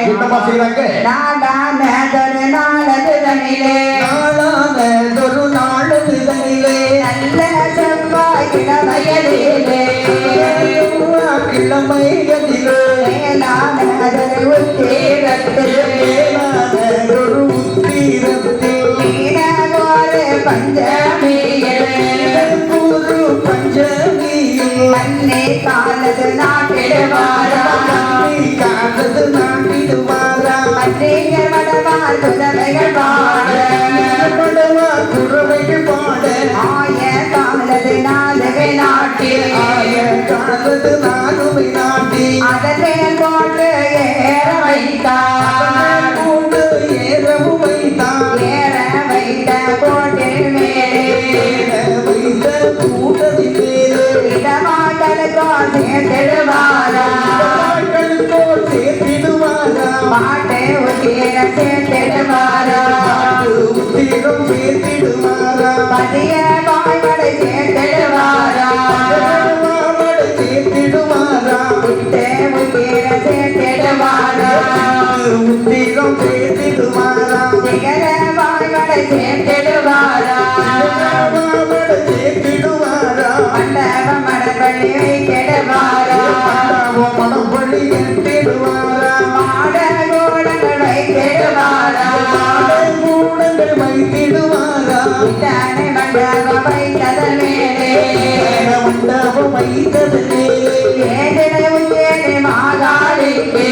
என்னமா செய்றாங்க? நாடானதொரு நாளது தனிலே நாளானதொரு நாளது தனிலே நல்ல செவ்வாய் கிழமையிலே கிழமைகளிலே மேலானதொரு உத்தீரத்தில் மேலானதொரு உத்திரத்தில் மீனகோரு பஞ்சமியிலே குரு பஞ்சமியில் அன்னை காலது நாட்டிடுவாரா காலது நாட்டிடுவாரா அன்னையர் மடவார் புதமைகள் பாட மடமா குறவைகள் பாட ஆய காலது நாளுவே நாட்டில் ஆய காலது நானுமை நாட்டி அதன் மேல் போட்டு ஏற வைத்தார் கூண்டு ஏறவும் வைத்தான் ஏற வைத்த கோட்டில் மேலே வைத்த கூட்டத்தின் மேலே இடமாட்டலுக்கோ சேர்த்திடுவாரா வாழ்களுக்கோர் சேர்த்திடுவாரா பாட்டை உத்தீர சேர்த்திடுவாரா உத்திரம் சேர்த்திடுவாரா பதிய வாய்மடை சேர்த்திடுவாரா மாமடை சேர்த்திடுவாரா விட்டு உத்தீர சேர்த்திடுவாரா உத்திரம் சேர்த்திடுவாரா சிகர வாய்மடை சேர்த்திடுவாரா மாமடை சேர்த்திடுவாரா மண்டப மடப்பள்ளி வைத்திடுவாரா மணப்பள்ளி எட்டிடுவாரா மாட கோடங்கள் வைத்திடுவாரா கூடங்கள் வைத்திடுவாரா இத்தானை மண்டபம் வைத்ததன் மேலே மண்டபம் வைத்தது மேலே ஏதினை உச்சேனை மாகாளிக்கு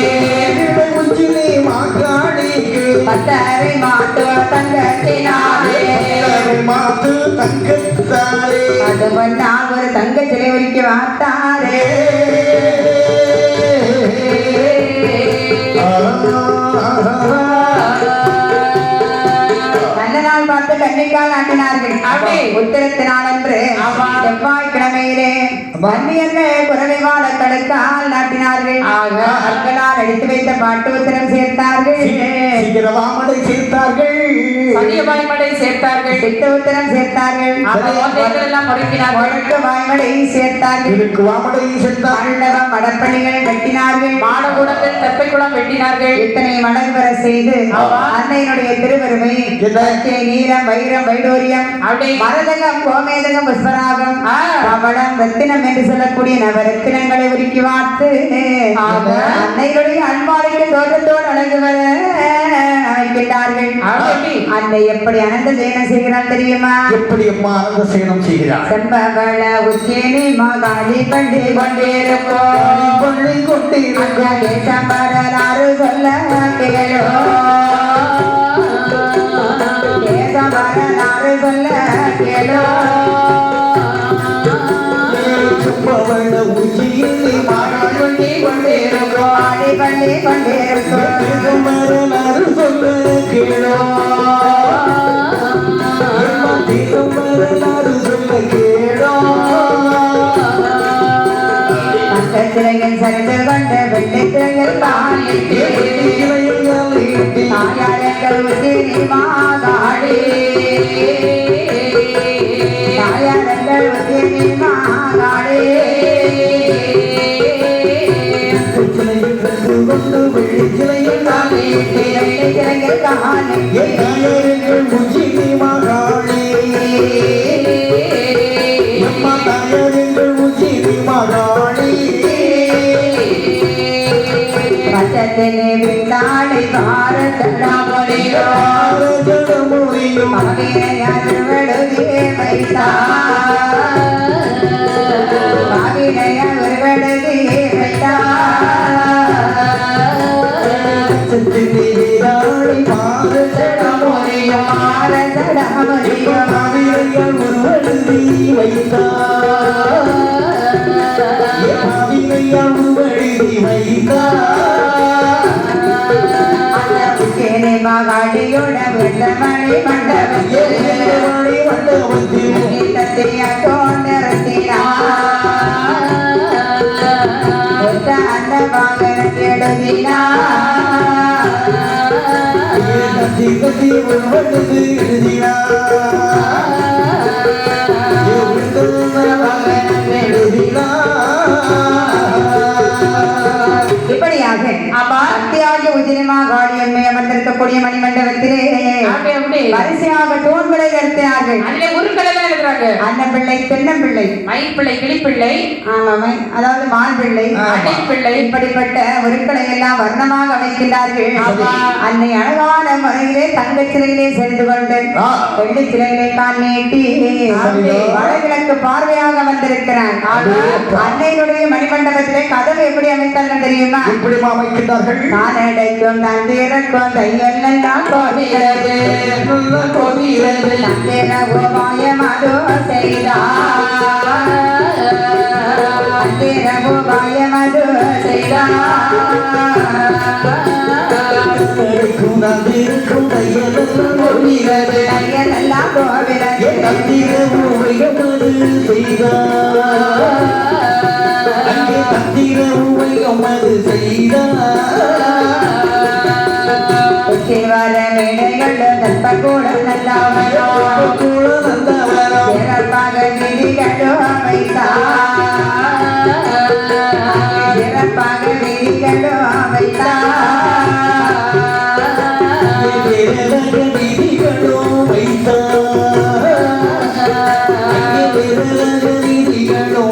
உச்சிலே மாக்காடிக்கு பத்தரை மாட்டு தங்கத்தினாலே மாத்து தங்கத்தாலே அது பொன்னால் ஒரு தங்க சிலை உரிக்க வாத்தாரே நல்ல நாள் பார்த்து கன்னிக்கால் நாட்டினார்கள் உத்திரத்தினால் அன்று செவ்வாய்க்கிழமையிலே வன்னியர்கள் குறவை வாழ கடுக்கால் நாட்டினார்கள் அர்களால் அடித்து வைத்த பாட்டு உத்திரம் சேர்த்தார்கள் சீக்கிரமாமலை சேர்த்தார்கள் வாய்மடை சேர்த்தார்கள் சித்த உத்திரம் சேர்த்தார்கள் எல்லாம் முடக்கினார்கள் வழக்கு வாய்மடை சேர்த்தார்கள் இருக்கு வாமலை சேர்த்தார்கள் மண்டபம் மடப்பணிகள் கட்டினார்கள் மாடகுடங்கள் தெப்பைக்குளம் வெட்டினார்கள் இத்தனை மடங்கு வர செய்து அன்னையினுடைய திருவருமை பச்சை நீலம் வைரம் வைடூரியம் மரதகம் கோமேதகம் புஷ்பராகம் பவளம் ரத்தினம் என்று சொல்லக்கூடிய நவரத்தினங்களை உருக்கி வார்த்து அன்னையினுடைய அன்பாளுக்கு தோற்றத்தோடு அழகு வர அமைக்கின்றார்கள் அன்னை எப்படி அனந்த சேனம் செய்கிறாள் தெரியுமா? எப்படி அம்மா அனந்த சேனம் செய்கிறார்? செம்பவள உச்சேனி மகாளி பண்டி கொண்டிருக்கோம் கொள்ளை கொண்டிருக்கோம் தேசம்பரலாறு சொல்ல கேளோ தேசம்பரலாறு சொல்ல கேளோ செம்பவள உச்சியில் மாகாள் கொள்ளை கொண்டிருக்கோம் ஆடி பள்ளி கொண்டிருக்கோம் தேசம்பரலாறு சொல்ல கேளோ தேசம்பரலாறு சொல்ல கேளோ சிலையில் சரிந்து கொண்டு வெள்ளை சிலையில் தாயாரங்கள் உதிரி மாகாளி தாயாரங்கள் உதிரி மாகாளி சிலையில் உச்சினி மகாளி அம்மா தாயாரங்கள் உச்சினி மகாளி பட்டத்திலே விட்டாளி பாரதமுடியோ அவினையவழுதியே வைத்தார் அவினையவழுதியே வைத்தார் பாரதமுடியோ பாரதமுடியோ அவினையவழுதி வைத்தார் அவினையவழுதி வைத்தார் மகாடியோட வெள்ளமணி மண்டபத்தில் தத்திய தோன்றத்தினார் அந்த வாகனம் இப்படியாக அத்தியாகிய உஜினிமா காளியம்மை அமர்ந்திருக்கக்கூடிய மணிமண்டபத்திலே வரிசையாக தூண்களை நிறுத்தினார்கள். அன்னப்பிள்ளை தென்னம்பிள்ளை மயில்பிள்ளை கிளிப்பிள்ளை அதாவது மான் பிள்ளை பிள்ளை இப்படிப்பட்ட உருக்களை எல்லாம் வர்ணமாக அமைக்கின்றார்கள். அன்னை அழகான முறையிலே தங்க சிலையிலே சென்று கொண்டு வெள்ளி சிலையிலே கால் நீட்டி வடகிழக்கு பார்வையாக வந்திருக்கிறார். அன்னையினுடைய மணிமண்டபத்திலே கதவு எப்படி அமைத்தார்கள் தெரியுமா? அமைக்கின்றார்கள். நானடைக்கும் தந்திரக்கும் தையல் எல்லாம் கோவிலது தந்திர உபாயம் அதோ செய்தார் தந்திர உபாயம் அதோ செய்தார் தையல் எல்லாம் கோவிலது தந்திர உபாயம் அது செய்தார் சிவர மேடைகள் தற்பக்கூட நல்லவரோ சிறப்பாக விதிகளோ அமைத்தார் சிறப்பாக விதிகளோ அமைத்தார் விதிகளோ வைத்தார் விதிகளோ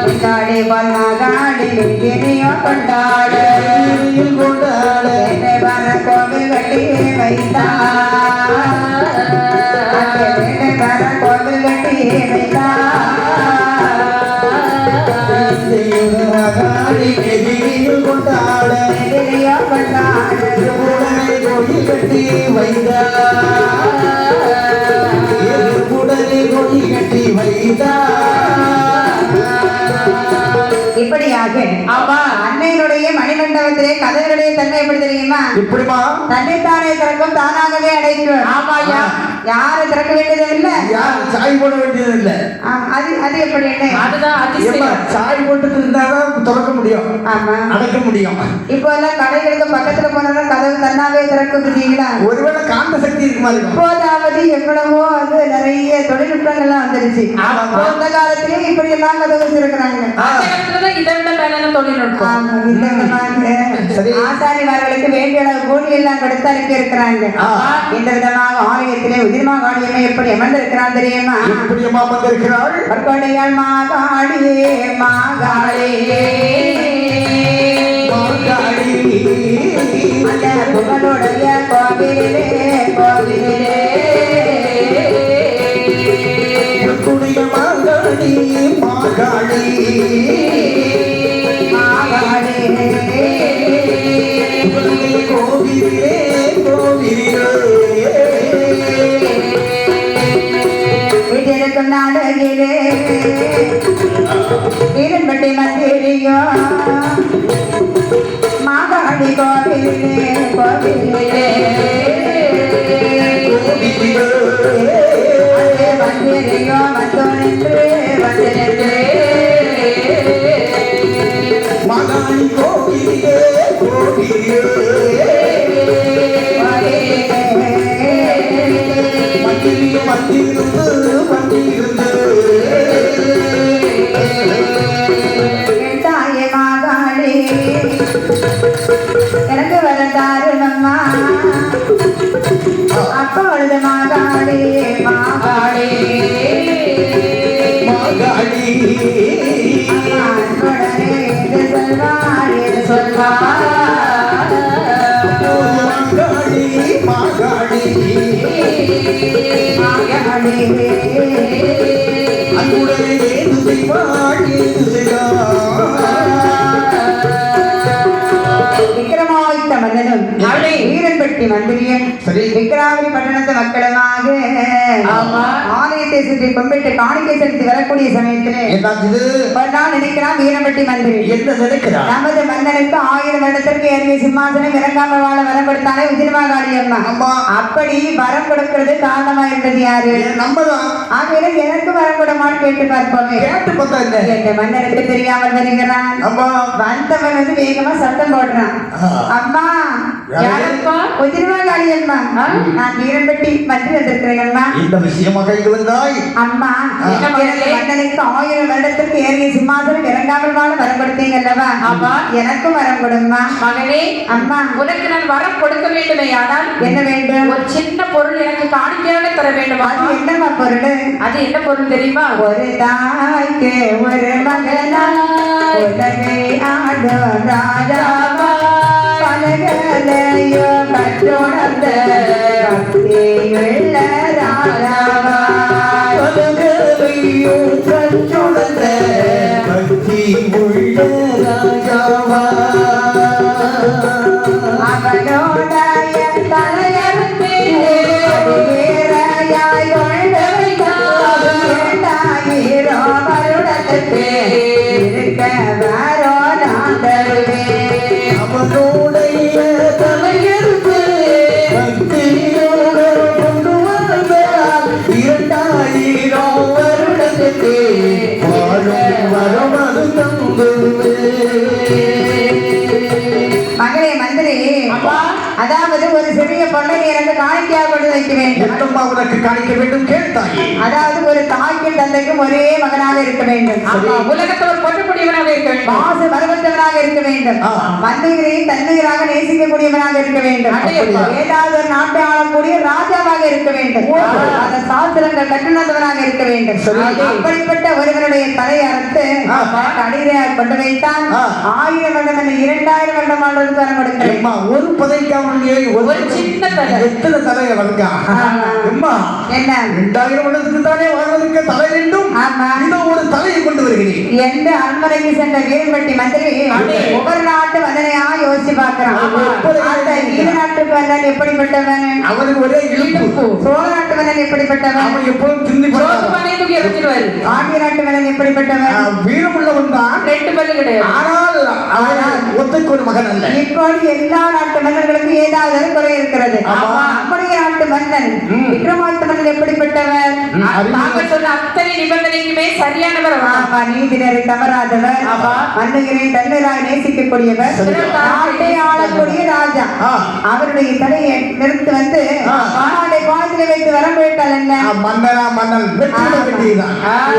வைத்தாடி பொன்னாகாடி விதினியோ கொண்டாடு வர கோவில் கட்டி வைத்தார் வர கோவில் கட்டி எதிரியில் கொண்டாட வைத்தார் கோயில் கட்டி வைத்தார் இப்படியாக ஆமா. அன்னையினுடைய மணிமண்டபத்திலே கதவுடைய தன்மை எப்படி தெரியுமா? இப்படிமா தன்னைத்தானே திறக்கும், தானாகவே அடைக்கும். ஆமாய்யா. யாரும் திறக்க வேண்டியது இல்ல, யார் சாய் போட வேண்டியது இல்ல. அது அது எப்படி என்ன? அதுதான் ஏம்மா, அதிசயம். சாய் போட்டு இருந்தாதான் திறக்க முடியும், ஆமா. அடைக்க முடியும். இப்போ எல்லாம் கடைகளுக்கு பக்கத்துல போனா கதவு தன்னாவே திறக்கும் பார்த்தீங்களா? ஒருவேளை காந்த சக்தி இருக்குமா இருக்கும். இப்போதாவது எவ்வளவோ அது நிறைய தொழில்நுட்பங்கள்லாம் வந்துருச்சு. ஆமா. அந்த காலத்திலே இப்படி எல்லாம் கதவு திறக்கிறாங்க. அந்த காலத்துலதான் இதை விட மேலான தொழில்நுட்பம். ஆமா, இந்த விதமாக சரி. ஆசாரிமார்களுக்கு வேண்டிய அளவு கூலி எல்லாம் கொடுத்து அனுப்பி இருக்கிறாங்க. இந்த விதமாக ஆலயத்திலே உதிர்மா காளியம்மை எப்படி அமர்ந்திருக்கிறான் தெரியுமா? எப்படியம்மா வந்திருக்கிறாள்? பற்கொடையாள் மாகாளியே மாகாளியே மாகாளி. அந்த புகழுடைய கோவிலே கோவிலே உன்னுடைய மாகாளி மாகாளி மாகாளியே உன்னுடைய கோவிலே கோவிலே வீட்டிற்கும் நாடகிலே வீரன்பட்டி மந்திரியோ மாகாளி கோவிலே கோவிலே அங்கே மந்திரியோ வந்தோனென்று வந்தனென்று மாகாளி கோவிலே கோவிலே வந்திருந்து வந்திருந்து தாயே மாகாளி எனக்கு வரந்தாரு அம்மா அப்பொழுது மாகாளி மாகாளி மாகாளி அன்புடனே என்று சொல்வார் என்று சொல்வார் மாகாளி மாகாளி மாகாளி அன்புடனே ஏது செய்வாள் ஏது விக்ரமாதித்த மன்னனும் வீரன்பட்டி மந்திரியும் சரி. விக்ராவதி பட்டணத்து மக்களுமாக ஆமா. ஆலயத்தை சுற்றி கும்பிட்டு காணிக்கை செலுத்தி வரக்கூடிய சமயத்திலே என்னாச்சு? ஒரு நாள் நினைக்கிறான் வீரன்பட்டி மந்திரி, என்ன நினைக்கிறார்? நமது மன்னனுக்கு 1000 வருடத்திற்கு ஏறிய சிம்மாசனம் இறங்காம வாழ வரம் கொடுத்தாலே உதிர்மாகாளி அம்மா. ஆமா. அப்படி வரம் கொடுக்கிறது காரணமா இருந்தது யாரு? நம்மதான் ஆகவே எனக்கு வரம் கொடுமான்னு கேட்டு பார்ப்போமே. கேட்டு பார்த்தா என்ன? என்ற மன்னனுக்கு தெரியாமல் வருகிறான். ஆமா. வந்தவன் வந்து வேகமா சத்தம் போடுறான். அம்மா, யாரப்பா? உதிர்மாகாளி அம்மா, நான் வீரன்பட்டி மந்திரி வந்திருக்கிறேன் அம்மா. இந்த விஷயமாக இங்கு வந்தாய்? அம்மா, என்ன எனக்கு மகளே? மன்னனுக்கு 1000 வருடத்திற்கு ஏறிய சிம்மாசனம் இறங்காமல் வாழ வரம் கொடுத்தீங்க அல்லவா? ஆமா. எனக்கும் வரம் கொடும்மா. மகனே, அம்மா, உனக்கு நான் வரம் கொடுக்க வேண்டுமே, ஆனால் என்ன வேண்டும்? ஒரு சின்ன பொருள் எனக்கு காணிக்கையாக தர வேண்டும். அது என்னம்மா பொருள்? அது என்ன பொருள் தெரியுமா? ஒரு தாய்க்கு ஒரு மகனா உலகை ஆடும் ராஜாவா பலகலையோ கற்றுணர்ந்த பக்தியுள்ள ராஜாவா பலகலையோ கற்றுணர்ந்த பக்தி உள்ள ராஜாவா அவனோடைய தலையறுத்து அடிவேரையாய் கொண்டு வைத்தார். 2000 வருடத்துக்கு இருக்க வரோ நான் தருவேன். அவனுடைய தலையெடுத்து பக்தியோடு கொண்டு வந்தால் 2000 வருடத்துக்கு வாழும் வரம் அது தந்துவே. மகளே மந்திரி, அப்பா. அதாவது ஒரு சிறிய பொண்ணை எனக்கு காணிக்கையாக கொண்டு வைக்க வேண்டும். என்னம்மா உனக்கு காணிக்க வேண்டும் கேட்டாயே? அதாவது ஒரு தாய்க்கும் தந்தைக்கும் ஒரே மகனாக இருக்க வேண்டும். ஆமா, உலகத்தவர் போற்றக்கூடியவனாக இருக்க வேண்டும். மாசு மறுபட்டவனாக இருக்க வேண்டும். ஆ. மந்திரிகளையும் தன்னுயிராக நேசிக்கக்கூடியவனாக இருக்க வேண்டும். அப்படியா? ஏதாவது ஒரு நாட்டை ஆளக்கூடிய ராஜாவாக இருக்க வேண்டும். அந்த சாஸ்திரங்கள் கற்றுணர்ந்தவனாக இருக்க வேண்டும். சரி. அப்படிப்பட்ட ஒருவனுடைய தலையை அறுத்து ஆ. கடிதை கொண்டு வைத்தான். ஆ. 1000 வருடம் அல்ல 2000 வருடம் ஆளுக்கு வரம் கொடுக்கிறேன். எம்மா, ஒரு பதைக்காமலே ஒரு சின்ன தலை. எத்தனை தலையை வளர்க்கா? ஆமா. எம்மா, என்ன 2000 வருடத்துக்கு தானே வாழ்வதற்கு தலை வேண்டும். ஆமா. இதோ ஒரு தலையை கொண்டு வருகிறேன். எந்த அரண்மனைக்கு சென்ற வீரன்பட்டி மந்திரி அடே. ஒவ்வொரு நாட்டு வந்தனையா யோசிச்சு பார்க்கிறான். ஆமா. அந்த வீர நாட்டுக்கு வந்தான் எப்படிப்பட்டவன்? அவனுக்கு ஒரே இழுப்பு. சோழ நாட்டு மன்னன் எப்படிப்பட்டவன்? அவன் எப்பொழுதும் திண்டி சோத்து போட்டான். பானையை தூக்கி எறிஞ்சிருவாரு. ஆகிய நாட்டு மன்னன் எப்படிப்பட்டவன்? வீரமுள்ளவன் தான். 2 பல்லு கிடையாது. ஆனால் அவன் ஒத்தைக்கு ஒரு மகன் அல்ல. இப்போது எல்லா நாட்டு மன்னர்களுக்கும் ஏதாவது ஒரு குறை இருக்கிறது. ஆமா. நம்முடைய நாட்டு மன்னன் விக்ரமாதித்த மன்னன் எப்படிப்பட்டவர்? நாங்கள் சொன்ன அத்தனை நிபந்தனைக்குமே சரியானவர் அவர். ஆமா, நீதிநெறி தவறாதவர். ஆமா. மன்னரை தன்னிராய் நேசிக்கக்கூடியவர். நாட்டை ஆளக்கூடிய ராஜா. அவருடைய தலையை நிறுத்து வந்து மாநாட்டை பாதத்தில் வைத்து வரம் போயிட்டால் என்ன மன்னனா மன்னன் வெற்றி வேண்டியதுதான்.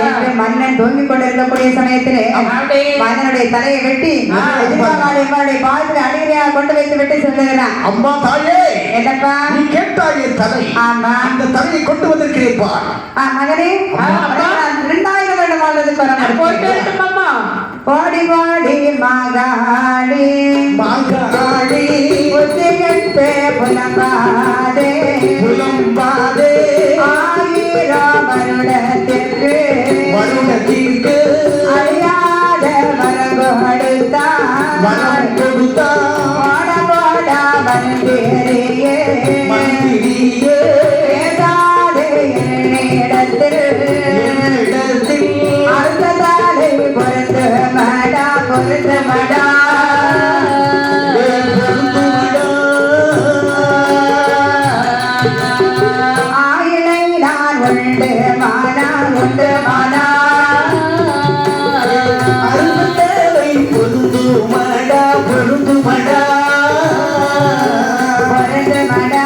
என்று மன்னன் தூங்கிக் கொண்டிருக்கக்கூடிய சமயத்திலே மன்னனுடைய தலையை வெட்டி எதிர்காலியம்மாவுடைய பாதத்தில் அடிமையாக கொண்டு வைத்து விட்டு சொல்லுகிறான். அம்மா தாயே, என்னப்பா நீ கேட்டாயே தலை. ஆமா. அந்த தலையை கொண்டு வந்திருக்கிறேன். மகனே 2000 வருடம் வாழ்றதுக்கு வர போயிட்டு வரட்டும் அம்மா. பாடி பாடி மகாடி மகாடி புத்திரத்தே புலம்பாதே புலம்பாதே 1000 வருடத்திற்கு வருடத்திற்கு அறியாத வரம் வரம் கொடுத்தான் போட போட மந்திரியே மந்திரியே பேசாதே என்னிடத்தில் அர்த்ததாலை பொறுத்து மடா பொறுத்து மடா ஆயினை நான் உண்டு மானா உண்டு மானா பொருந்துமடா பொருந்துமடா பொறுத்து மடா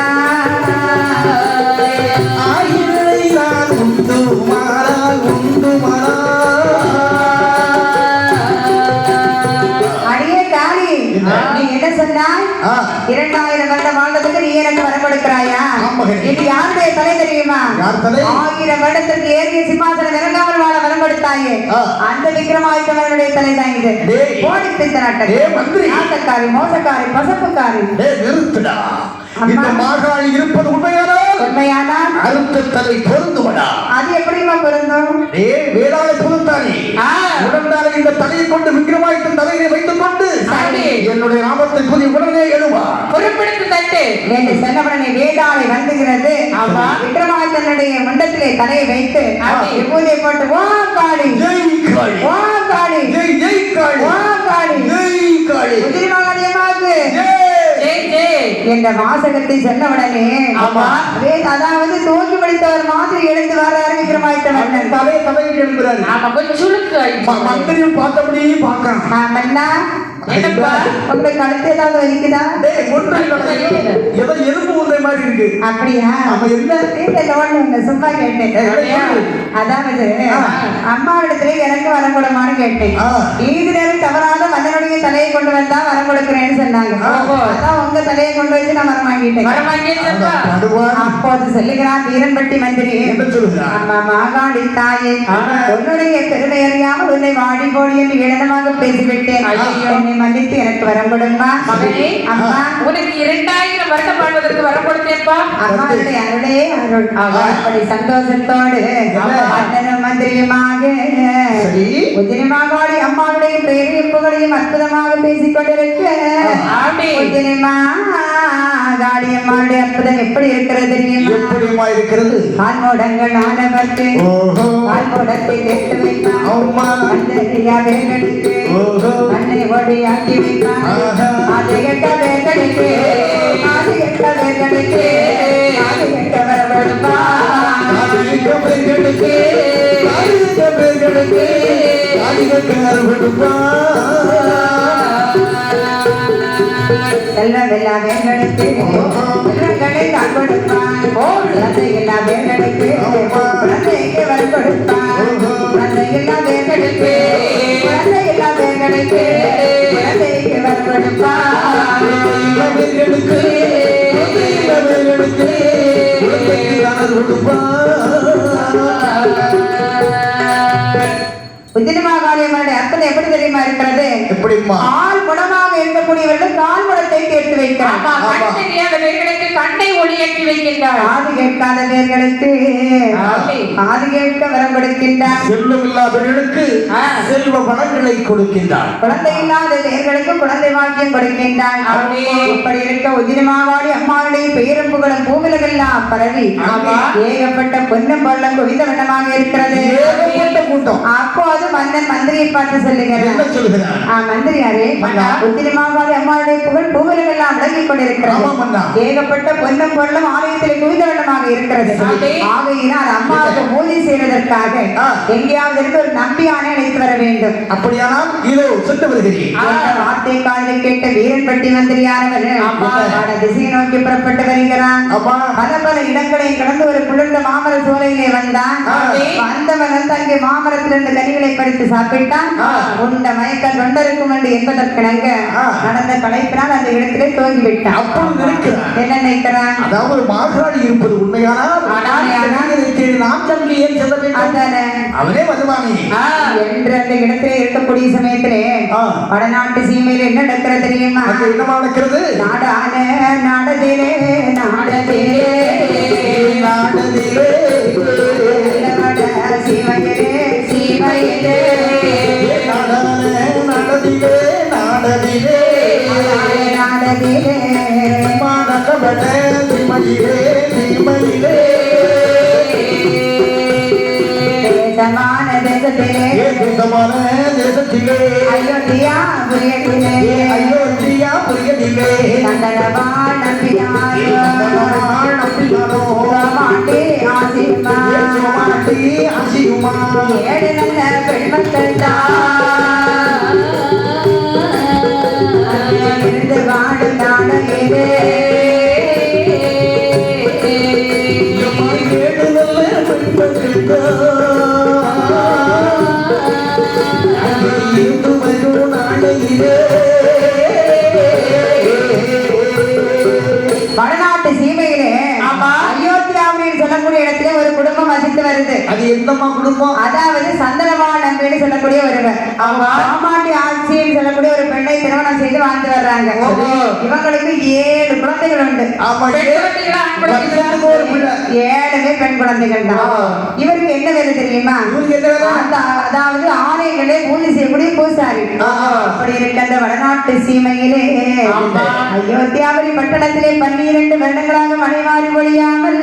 ஆயிரை நான் உண்டு மாறால் உண்டு மாறா. அடியே காளி, நீ என்ன சொன்னாய்? 2000 வருடம் வாழ்றதுக்கு நீ எனக்கு வரம் கொடுக்கிறாயா? ஆமாம். இது யாருடைய தலை தெரியுமா? யார் தலை? 1000 வருடத்திற்கு ஏறிய சிம்மாசனம் இறங்காமல் வாழ வரம் கொடுத்தாயே, அந்த விக்ரமாதித்தவனுடைய தலைதான் இது. டேய். போடி பித்த நாட்டை டேய் மந்திரி. நாட்டக்காரி, மோசக்காரி, பசப்புக்காரி. நிறுத்துடா. அம்மா. இந்த மாகாளி இருப்பது உண்மையானால் உண்மையானால் அறுத்த தலை பொருந்துமடா. அது எப்படிமா பொருந்தும்? வேளாள பொருந்தானே உடனே இந்த தலையை கொண்டு விக்ரமாதித்த தலையை வைத்துக் கொண்டு சரி. என்னுடைய நாமத்தை புதிய உடனே எழுவா. பொறுப்பெடுத்து தட்டு. என்று சொன்னவுடனே வேதாளை வந்துகிறது. ஆமா. விக்ரமாதித்தனுடைய மண்டத்திலே தலையை வைத்து ஆமா. எப்போதை போட்டு வா காளி ஜெய் காளி வா காளி ஜெய் ஜெய் காளி வா காளி ஜெய் காளி உதிரிமகாளியமாகு ஜெய் ஜெய் ஜெய். என்ற வாசகத்தை சொன்னவுடனே ஆமா. அதாவது தோன்றி படித்தவர் மாதிரி எழுந்து வர்றாரு விக்ரமாதித்த மன்னன். தலையை தலையிட்டு எழுப்புறாரு. ஆமா, கொஞ்சம் சுளுக்கு ஆயிடுச்சு. மந்திரியும் பார்த்தபடியே பார்க்கறான். மன்னா, என்னப்பா? உங்களுக்கு கழுத்து ஏதாவது வலிக்குதா? டேய் ஒன்றை ஏதோ எலும்பு ஒன்றை மாதிரி இருக்கு. அப்படியா? அப்ப என்ன? இல்ல, ஒண்ணுங்க, சும்மா கேட்டேன். அப்படியா? அதாவது அம்மாவிடத்துல எனக்கு வரம் கொடுமான்னு கேட்டேன். நீதி நேரம் தவறாத மன்னனுடைய தலையை கொண்டு வந்தா வரம் கொடுக்கிறேன்னு சொன்னாங்க. அதான் உங்க தலையை கொண்டு வச்சு நான் வரம் வாங்கிட்டேன். வரம் வாங்கியாச்சப்பா? படுவான். அப்போது சொல்லுகிறான் வீரன்பட்டி மந்திரி, என்ன சொல்லுகிறான்? அம்மா மாகாளி தாயே, உன்னுடைய பெருமை அறியாமல் உன்னை வாடி போடி என்று ஏளனமாக பேசிவிட்டேன். ஐயோ. என்னை மன்னித்து எனக்கு வரம் கொடுமா. மகனே, அம்மா, உனக்கு 2000 வருடம் வாழ்வதற்கு வரம் கொடுத்தேன்ப்பா. அம்மாவுடைய அருளே அருள். அப்படி சந்தோஷத்தோடு மன்னனும் மந்திரியுமாக சரி. உதிரிமாகாளி அம்மாவுடைய பெயரையும் புகழையும் அற்புதமாக பேசிக் கொண்டிருக்க ஆமே. உதிரிமாகாளி அம்மாவுடைய அற்புதம் எப்படி இருக்கிறது தெரியுமா? எப்படிமா இருக்கிறது? கால்மோடங்கள் ஆனவர்க்கு ஓஹோ. கால்மோடத்தை கேட்டு வைப்பான். அம்மா. மந்திரியா வேங்கடிக்கு ஓஹோ. மண்ணை ஓடியாக்கி வைப்பான். ஆஹா. அது கெட்ட வேங்கடிக்கு அது கெட்ட வேங்கடிக்கு அது கெட்ட வரவெடுப்பான். அதிக பேர்களுக்கு அதிக பேர்களுக்கு அதிக பேர் கொடுப்பான். செல்வமெல்லா வேங்களுக்கு செல்வங்களை தான் கொடுப்பான். குழந்தைகளா வேங்களுக்கு குழந்தைக்கு வரம் கொடுப்பான். குழந்தைகளா வேங்களுக்கு குழந்தைகளா வேங்களுக்கு குழந்தைக்கு வரம் கொடுப்பான். அதிக பேர்களுக்கு அதிக பேர்களுக்கு குழந்தைக்கு தான் கொடுப்பான். உதிரிமாகாளியம்மனுடைய அர்த்தம் எப்படி தெரியுமா இருக்கிறது? எப்படிம்மா? ஆள் குணமாக இருக்கக்கூடியவர்கள் கால்முடத்தை சேர்த்து வைக்கிறார். ஆமா, கண் தெரியாதவர்களுக்கு கண்ணை ஒளியாக்கி வைக்கின்றார். காது கேட்காதவர்களுக்கு காது கேட்க வரம் கொடுக்கின்றார். செல்வம் இல்லாதவர்களுக்கு செல்வ வளங்களை கொடுக்கின்றார். குழந்தை இல்லாதவர்களுக்கு குழந்தை வாக்கியம் கொடுக்கின்றார். இப்படி இருக்க உதிரமாவாடி அம்மாவுடைய பெயரும் புகழும் பூவிலகெல்லாம் பரவி ஏகப்பட்ட பொன்னும் பொருளும் குவிந்த வண்ணமாக இருக்கிறது. ஏகப்பட்ட கூட்டம். அப்போது மன்னன் மந்திரியை பார்த்து சொல்லுகிறார். என்ன சொல்லுகிறார்? மந்திரியாரே, உத்திரமாவாடி அம்மாவுடைய புகழ் பூவிலகெல்லாம் விளங்கிக் கொண்டிருக்கிறது. ஏகப்பட்ட பொன்னும் பொருளும் ஆலயத்தில் குவிந்த வண்ணமாக இருக்கிறது. ஆகையினால் அம்மாவுக்கு பூஜை செய்வதற்காக எங்கேயாவது இருந்து ஒரு நம்பியானை அழைத்து வர வேண்டும். அப்படியானால் இதோ சென்று வருகிறேன். வார்த்தை காதில் கேட்ட வீரன்பட்டி மந்திரியானவர் திசையை நோக்கி புறப்பட்டு வருகிறான். பல பல இடங்களை கடந்து ஒரு குளிர்ந்த மாமர சோலையிலே வந்தான். வந்தவன் வந்து அங்கே மாமரத்திலிருந்து கனிகளை பறித்து சாப்பிட்டான். உண்ட மயக்கம் தொண்டருக்கும் என்று என்பதற்கிணங்க நடந்த கலைப்பினால் அந்த இடத்திலே துவங்கிவிட்டான். என்ன நினைக்கிறான்? அதாவது மாகாணி இருப்பது உண்மையானால் அவனே வருவானே என்று அந்த இடத்திலே இருக்கக்கூடிய சமயத்திலே வடநாட்டு சீமையில் என்ன நடக்கிறது தெரியுமா? என்ன நடக்கிறது? நாடான நாடதிலே நாடதிலே நாடதிலே சீமையிலே சீமையிலே நாடதிலே நாடதிலே நாடதிலே மாநகவட சீமையிலே சீமையிலே தேசமான தேசத்திலே தேசத்திலே அயோத்தியா புரியத்திலே அயோத்தியா புரியதிலே நந்தனவாள் நம்பினாரோ மாட்டே ஆசியுமா ஆசியுமா ஏழு நல்ல பெண்மக்கள் இருந்து வாடும் நாடையிலே வடநாட்டு சீமையிலே அயோத்தியாவின்னு சொல்லக்கூடிய இடத்துல ஒரு குடும்பம் வசித்து வருது. அது எந்தம்மா குடும்பம்? அதாவது சந்தனவாள் நம்பின்னு சொல்லக்கூடிய ஒருவர் சாமானிய ஆட்சின்னு சொல்லக்கூடிய ஒரு பெண்ணை திருமணம் செய்து வாழ்ந்து வர்றாங்க. இவங்களுக்கு 7 குழந்தைகள் உண்டு. 7 பெண் குழந்தைகள் தான். இவருக்கு என்ன வேலை தெரியுமா? அதாவது ஆலயங்களே பூஜை செய்யக்கூடிய பூசாரி. அப்படி இருக்க அந்த வடநாட்டு சீமையிலே அயோத்தியாவளி பட்டணத்திலே 12 வருடங்களாக மழை மாறி பொழியாமல்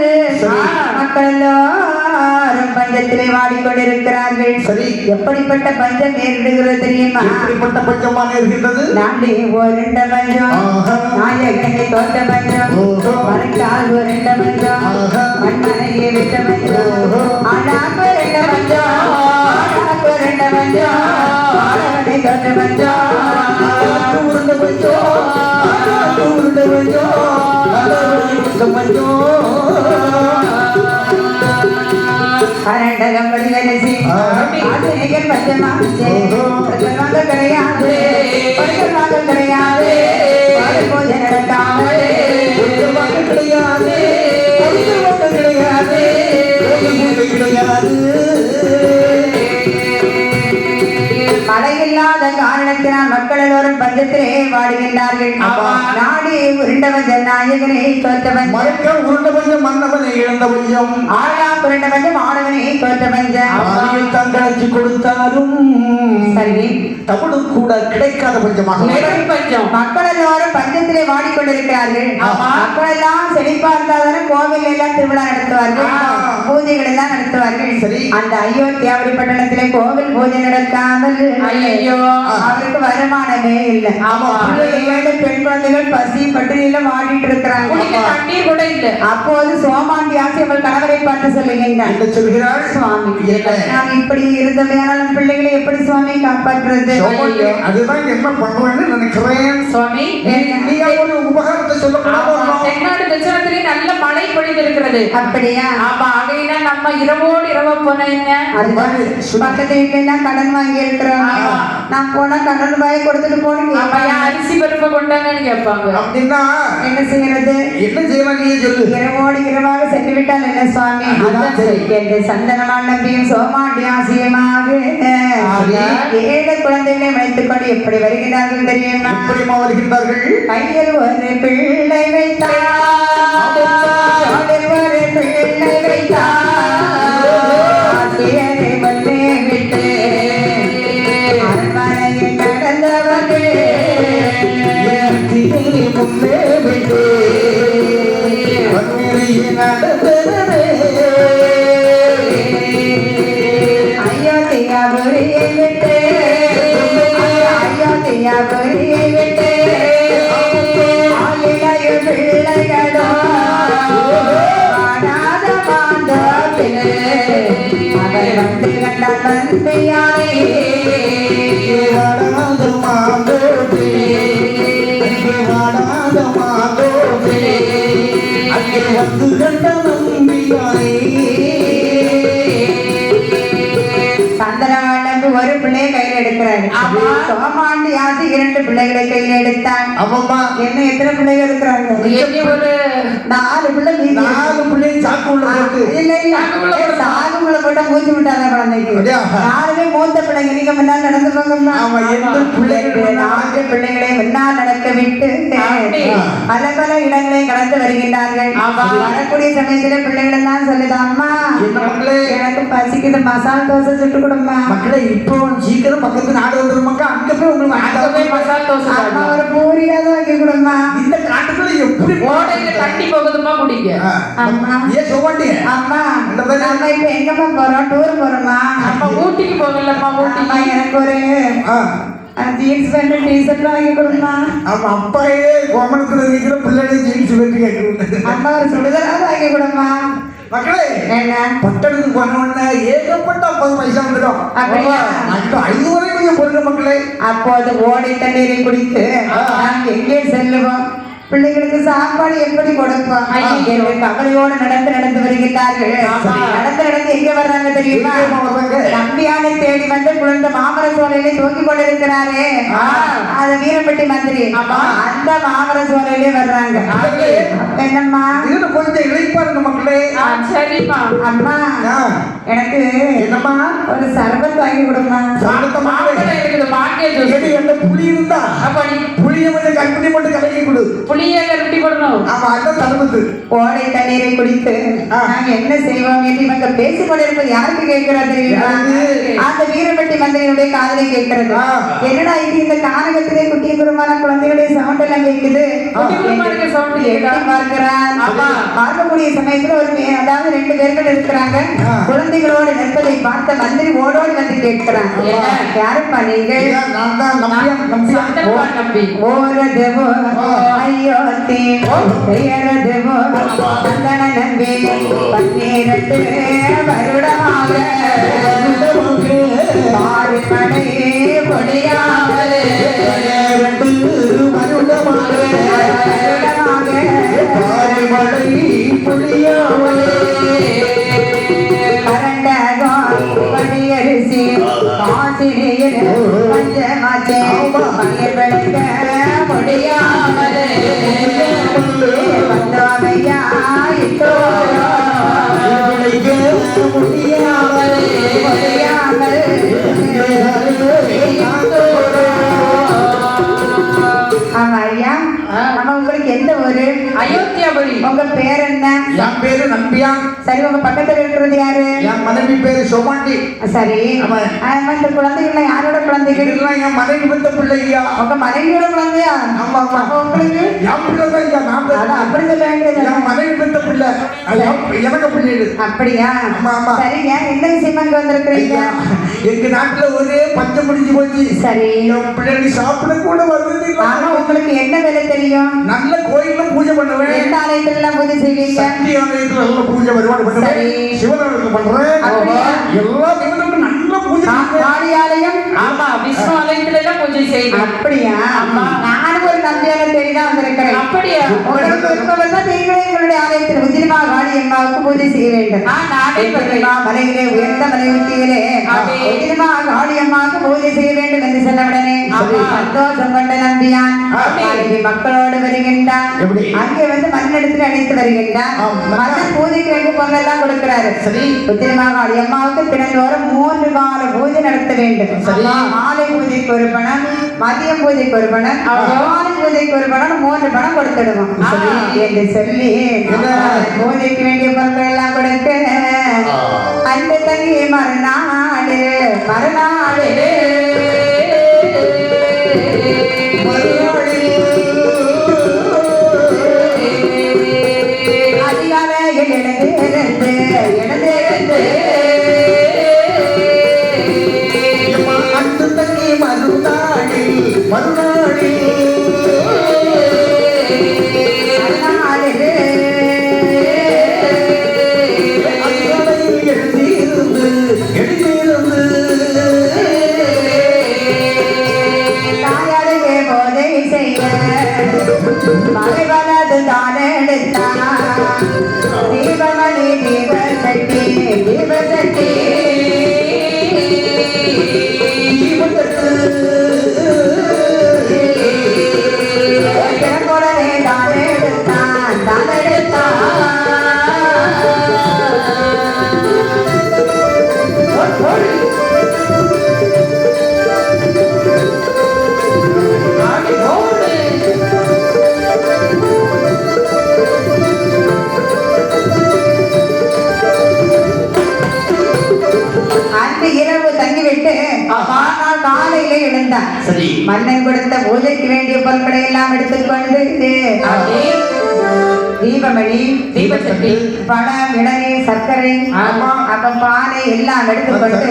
மக்கள் எல்லாரும் பஞ்சத்திலே வாடிக்கொண்டிருக்கிறார்கள். சரி, எப்படிப்பட்ட பஞ்சம் நேரிடுகிறது தெரியுமா? எப்படிப்பட்ட பஞ்சமாக இருக்கின்றது? நாளே ஒருண்ட பஞ்சம், நாயகனை தோட்ட பஞ்சம், மறைக்கால் ஒருண்ட பஞ்சம், மண்மனையை விட்ட பஞ்சம், ஆனாக்கு ரெண்ட பஞ்சம், ஆனாக்கு ரெண்ட பஞ்சம், ஆனவனை தோட்ட பஞ்சம், உருண்ட பஞ்சம், உருண்ட பஞ்சம், பஞ்சம் அரண்டகம் படிவனசி ஆசிரியர் பஞ்சமாக கிடையாது, கிடையாது, பூஜை நடக்காமல் கிடையாது, கிடையாது, கிடையாது. மழையில்லாத காரணத்தினால் மக்கள் எல்லோரும் பஞ்சத்திலே வாடுகின்றார்கள். நாடி உருண்டவன் நாயகனை தோற்றவன், உருண்ட பஞ்சம் மன்னவனை இழந்த பஞ்சம், ஆழா புரண்ட பஞ்சம் ஆடவனை தோற்ற பஞ்சம். தங்கச்சி கொடுத்தாலும் சரி, தமிழு கூட கிடைக்காத பஞ்சமாக பஞ்சம். மக்கள் எல்லோரும் பஞ்சத்திலே வாடிக்கொண்டிருக்கிறார்கள். மக்கள் எல்லாம் செழிப்பா இருந்தாதானே கோவில் எல்லாம் திருவிழா நடத்துவார்கள், பூஜைகள் எல்லாம் நடத்துவார்கள். சரி, அந்த அயோத்தியாவளி பட்டணத்திலே கோவில் பூஜை நடக்காமல் ஐயோ அவருக்கு வருமானமே இல்லை. 7 பெண் குழந்தைகள் பசி பட்டினியில வாடிட்டு இருக்கிறாங்க. தண்ணீர் கூட இல்லை. அப்போது சோமாண்டி ஆட்சி அவள் கணவரை பார்த்து சொல்லுகின்றார், சுவாமி நாம் இப்படி இருந்தவையானாலும் பிள்ளைகளை எப்படி சுவாமி காப்பாற்றுறது? அதுதான் என்ன பண்ணுவேன்னு நினைக்கிறேன். சுவாமி, ஒரு உபகாரத்தை சொல்லக்கூடாது. தென்னாடு தட்சணத்திலே நல்ல மழை பொழிந்திருக்கிறது. அப்படியா? ஆமா, ஆகையினா நம்ம இரவோடு இரவா போன என்ன பக்கத்து வீட்டுல எல்லாம் கடன் வாங்கி இருக்கிறோம். நான் போனா கடன் வாங்கி கொடுத்துட்டு போனேன். அரிசி பருப்பு கொண்டாங்கன்னு கேட்பாங்க. அப்படின்னா என்ன செய்யறது? என்ன செய்யலாம் நீ சொல்லு. இரவோடு இரவாக சென்று விட்டால் என்ன சுவாமி? சுவாமி அதுதான் சரி. என்று சந்தனமான நம்பியும் சோமாண்டி ஆசியமாக ஏழு குழந்தைகளை வைத்துக் கொண்டு எப்படி வருகிறார்கள் தெரியுமா? எப்படிமா வருகின்றார்கள்? கையில் ஒரு பிள்ளை வைத்தார், அதில் ஒரு பிள்ளை வைத்தார், ஆசிரியரை வந்தே விட்டு அரண்மனையில் நடந்தவர்கள் முன்னே விட்டு நடந்தது அயோத்தியாபுரியை விட்டு, அயோத்தியாபுரியை விட்டு ஆளிலையும் பிள்ளைகளோ காணாத மாந்தோப்பிலே அவர் வந்து கண்டால் நம்பியாரே வாடாத மாந்தோப்பே, வாடாத மாந்தோப்பே, அங்கே வந்து கண்ட நம்பியாரே. சந்தனவாளம்பு ஒரு பிள்ளையை கையில் எடுக்கிறாரு. ஆமா. சோமாண்டி ஆசி 2 பிள்ளைகளை கையில் எடுத்தான். ஆமாம்மா, என்ன எத்தனை பிள்ளைகள் இருக்கிறாங்க? எண்ணி ஒரு 4 பிள்ளை மீதி. 4 பிள்ளையும் சாக்கு உள்ள போட்டு இல்ல இல்ல சாகுங்களை போட்டா மூச்சு விட்டாத குழந்தைக்கு. அப்படியா? 4 மூத்த பிள்ளைங்க. நீங்க முன்னால் நடந்து போங்கம்மா. ஆமா, எந்த பிள்ளைகள் 4 பிள்ளைகளை முன்னால் நடக்க விட்டு அப்படி. பல பல இடங்களை கடந்து வருகின்றார்கள். ஆமா. வரக்கூடிய சமயத்துல பிள்ளைகள் எல்லாம் சொல்லுது, அம்மா என்ன மக்களே? எனக்கு பசிக்குது, மசால் தோசை சுட்டு கொடுமா. மக்களே, இப்போ சீக்கிரம் பக்கத்து நாடு வந்துருமாக்கா, அங்க போய் உங்களுக்கு அங்க போய் மசாலா தோசை அம்மா சாப்பிடுவோம். ஒரு பூரியாவது வாங்கி கொடுமா. இந்த காட்டுக்குள்ள எப்படி ஓடையில தண்ணி போகுதுமா குடிக்க. அம்மா. ஏன் சொல்வாண்டி? அம்மா இந்த மாதிரி நம்ம இப்ப எங்கம்மா போறோம்? டூர் போறோமா? நம்ம ஊட்டிக்கு போகலம்மா, அம்மா ஊட்டிக்கு. எனக்கு ஒரு ஆ, ஜீன்ஸ் பேண்ட் டிஷர்ட் வாங்கி கொடுமா. ஆமா, அப்பாயே கோமணத்துல இருக்கிற பிள்ளைகளை ஜீன்ஸ் வெட்டி கேட்கணும். அம்மா ஒரு சுடிதாராவது வாங்கி கொடுமா. மக்களே, என்ன பட்டணத்துக்கு போன உடனே ஏகப்பட்ட 50 பைசா வந்துடும். அப்படியா? இப்போ 5 வரைக்கும் கொஞ்சம் பொருள் மக்களே. அப்போது ஓடை தண்ணீரை குடித்து நாம் எங்கே செல்லுவோம்? பிள்ளைகளுக்கு சாப்பாடு எப்படி கொடுப்போம் என்று கவலையோடு நடந்து வருகிறார்கள். ஆமா. நடந்து எங்க வர்றாங்க தெரியுமா? எங்கேம்மா வர்றாங்க? நம்பியானை தேடி வந்து குழந்தை மாமர சோலையிலே தூக்கி கொண்டிருக்கிறாரே, அது வீரம்பட்டி மந்திரி. ஆமா. அந்த மாமர சோலையிலே வர்றாங்க. என்னம்மா? இதுல கொஞ்சம் இழைப்பாருங்க மக்களே. சரிம்மா. அம்மா ஆ, எனக்கு என்னம்மா? ஒரு சர்பத் வாங்கி கொடுமா. சாப்பிட்ட மக்களே, மாம்பழம் இருக்குது, மாங்கே எது ஜூஸ். என்ன புளி இருந்தா அப்ப நீ புளிய கொஞ்சம் கற்பனை மட்டும் கலக்கி கொடு. புளிய கருட்டி போடணும். ஆமா, அதான் தருமத்து. ஓடை தண்ணீரை குடித்து நாங்க என்ன செய்வோம் என்று இவங்க பேசிக் கொண்டிருப்பது யாருக்கு கேட்கிறா தெரியுமா? யாருக்கு? அந்த வீரப்பட்டி மந்திரியுடைய காதலை கேட்கிறது. என்னடா இது இந்த கானகத்திலே குட்டிய குருமான குழந்தைகளுடைய சவுண்ட் எல்லாம் கேட்குது. குட்டி குருமானுக்கு sound கேக்குதா? எட்டி பார்க்கிறான். ஆமா. பார்க்கக்கூடிய சமயத்துல ஒரு அதாவது 2 பேர்கள் இருக்கிறாங்க. குழந்தைகளோடு நிற்பதை பார்த்த மந்திரி ஓடோடி வந்து கேட்கிறான், என்ன? யாருப்பா நீங்கள்? நான் தான் நம்பியா சந்தனப்பா நம்பி. ஓரதுவோ அயோத்தி பெயரதுவோ சந்தன நம்பி 12 வருடமாக பாரிமடை பொடியாமலே வருடமாக பரண்டகோ படியரிசி காசினியில் பஞ்சமாச்சே பயிர் விளைக்க முடியாமலே வந்தோமையா இட்டோரோ முடியாமல் ஆமா ஐயா. நம்ம உங்களுக்கு எந்த ஊரு? அயோத்தியாபுரி. உங்க பேர் என்ன? என் பேரு நம்பியா. சரி, உங்க பக்கத்துல இருக்கிறது யாரு? என் மனைவி பேரு சோமாண்டி. சரி, ஆமா. இந்த குழந்தைகள் யாரோட குழந்தைகள்? இதெல்லாம் என் மனைவி வந்த பிள்ளையா. உங்க மனைவியோட குழந்தையா? ஆமா ஆமா. அப்ப உங்களுக்கு என் பிள்ளை தான் ஐயா. நான் அதான் அப்படி சொல்ல வேண்டியது. என் மனைவி வந்த பிள்ளை. அது எனக்கு பிள்ளை இது. அப்படியா? ஆமா, ஆமா. சரிங்க, என்ன விஷயமா இங்க வந்திருக்கிறீங்க? ஐயா, எங்க நாட்டுல ஒரே பஞ்சம் முடிஞ்சு போச்சு. சரி, என் பிள்ளைக்கு சாப்பிட கூட வருது இல்ல. ஆமா, உங்களுக்கு என்ன வேலை தெரியும்? நல்ல கோயில்ல பூஜை பண்ணுவேன். எந்த ஆலயத்துல எல்லாம் பூஜை செய்வீங்க? சக்தி ஆலயத்துல நல்ல பூஜை வழிபாடு பண்ணுவேன். சரி. சிவனாலயத்துல பண்றேன். அப்படியா? எல்லா தேவதைகளுக்கும் நல்ல பூஜை பண்ணுவேன். காளி ஆலயம்? ஆமா, விஷ்ணு ஆலயத்துல எல்லாம் பூஜை செய்யணும். அப்படியா? ஆமா. நானும் ஒரு நம்பியான தேடிதான் வந்திருக்கிறேன். அப்படியா? உங்களுக்கு விருப்பம் தான் நீங்களே எங்களுடைய ஆலயத்தில் உச்சிமா காளி அம்மாவுக்கு பூஜை செய்ய வேண்டும். நானே வருவேன். மலையிலே உயர்ந்த மலை உச்சியிலே ஆமே. உச்சிமா காளி அம்மாவுக்கு பூஜை செய்ய வேண்டும் என்று சொன்னவுடனே ஆமா. சந்தோஷம் கொண்ட நம்பியான் ஆமே. நாளைக்கு மக்களோடு வருகின்றான். எப்படி? அங்கே வந்து மண்ணெடுத்து அழைத்து வருகின்றான். ஆமா. மன்னன் பூஜைக்கு வேண்டிய பொங்கல்லாம் கொடுக்கிறாரு. சரி. உச்சிமா காளி அம்மாவுக்கு தினந்தோறும் 3 கால பூஜை நடத்த வேண்டும். சரி. மாலை பூஜைக்கு ஒரு பணம், மதியம் பூஜைக்கு ஒரு பணம், மாலை பூஜைக்கு ஒரு பணம், 3 பணம் கொடுத்துடுவோம் என்று சொல்லி பூஜைக்கு வேண்டிய பொருட்கள் எல்லாம் கொடுக்க அன்பு தங்கி மறுநாடு அதிகாலையில் எழுந்து அன்று தங்கி மறுநாளில் எழுந்திருந்து தாயாருக்கே போதை செய்ய மலை வலது தான் எடுத்தான் தீபமணி தீபசக்தி திறம்புடனே தான் எடுத்தான் அன்று இரவு தங்கிவிட்டு ஆனால் காலையிலே எழுந்தான். சரி. மன்னன் கொடுத்த பூஜைக்கு வேண்டிய பொருட்களை எல்லாம் எடுத்துக்கொண்டு தீபமணி தீபசக்தி, பழம், இளநீர், சர்க்கரை, ஆமா. அப்ப பானை எல்லாம் எடுத்துக்கொண்டு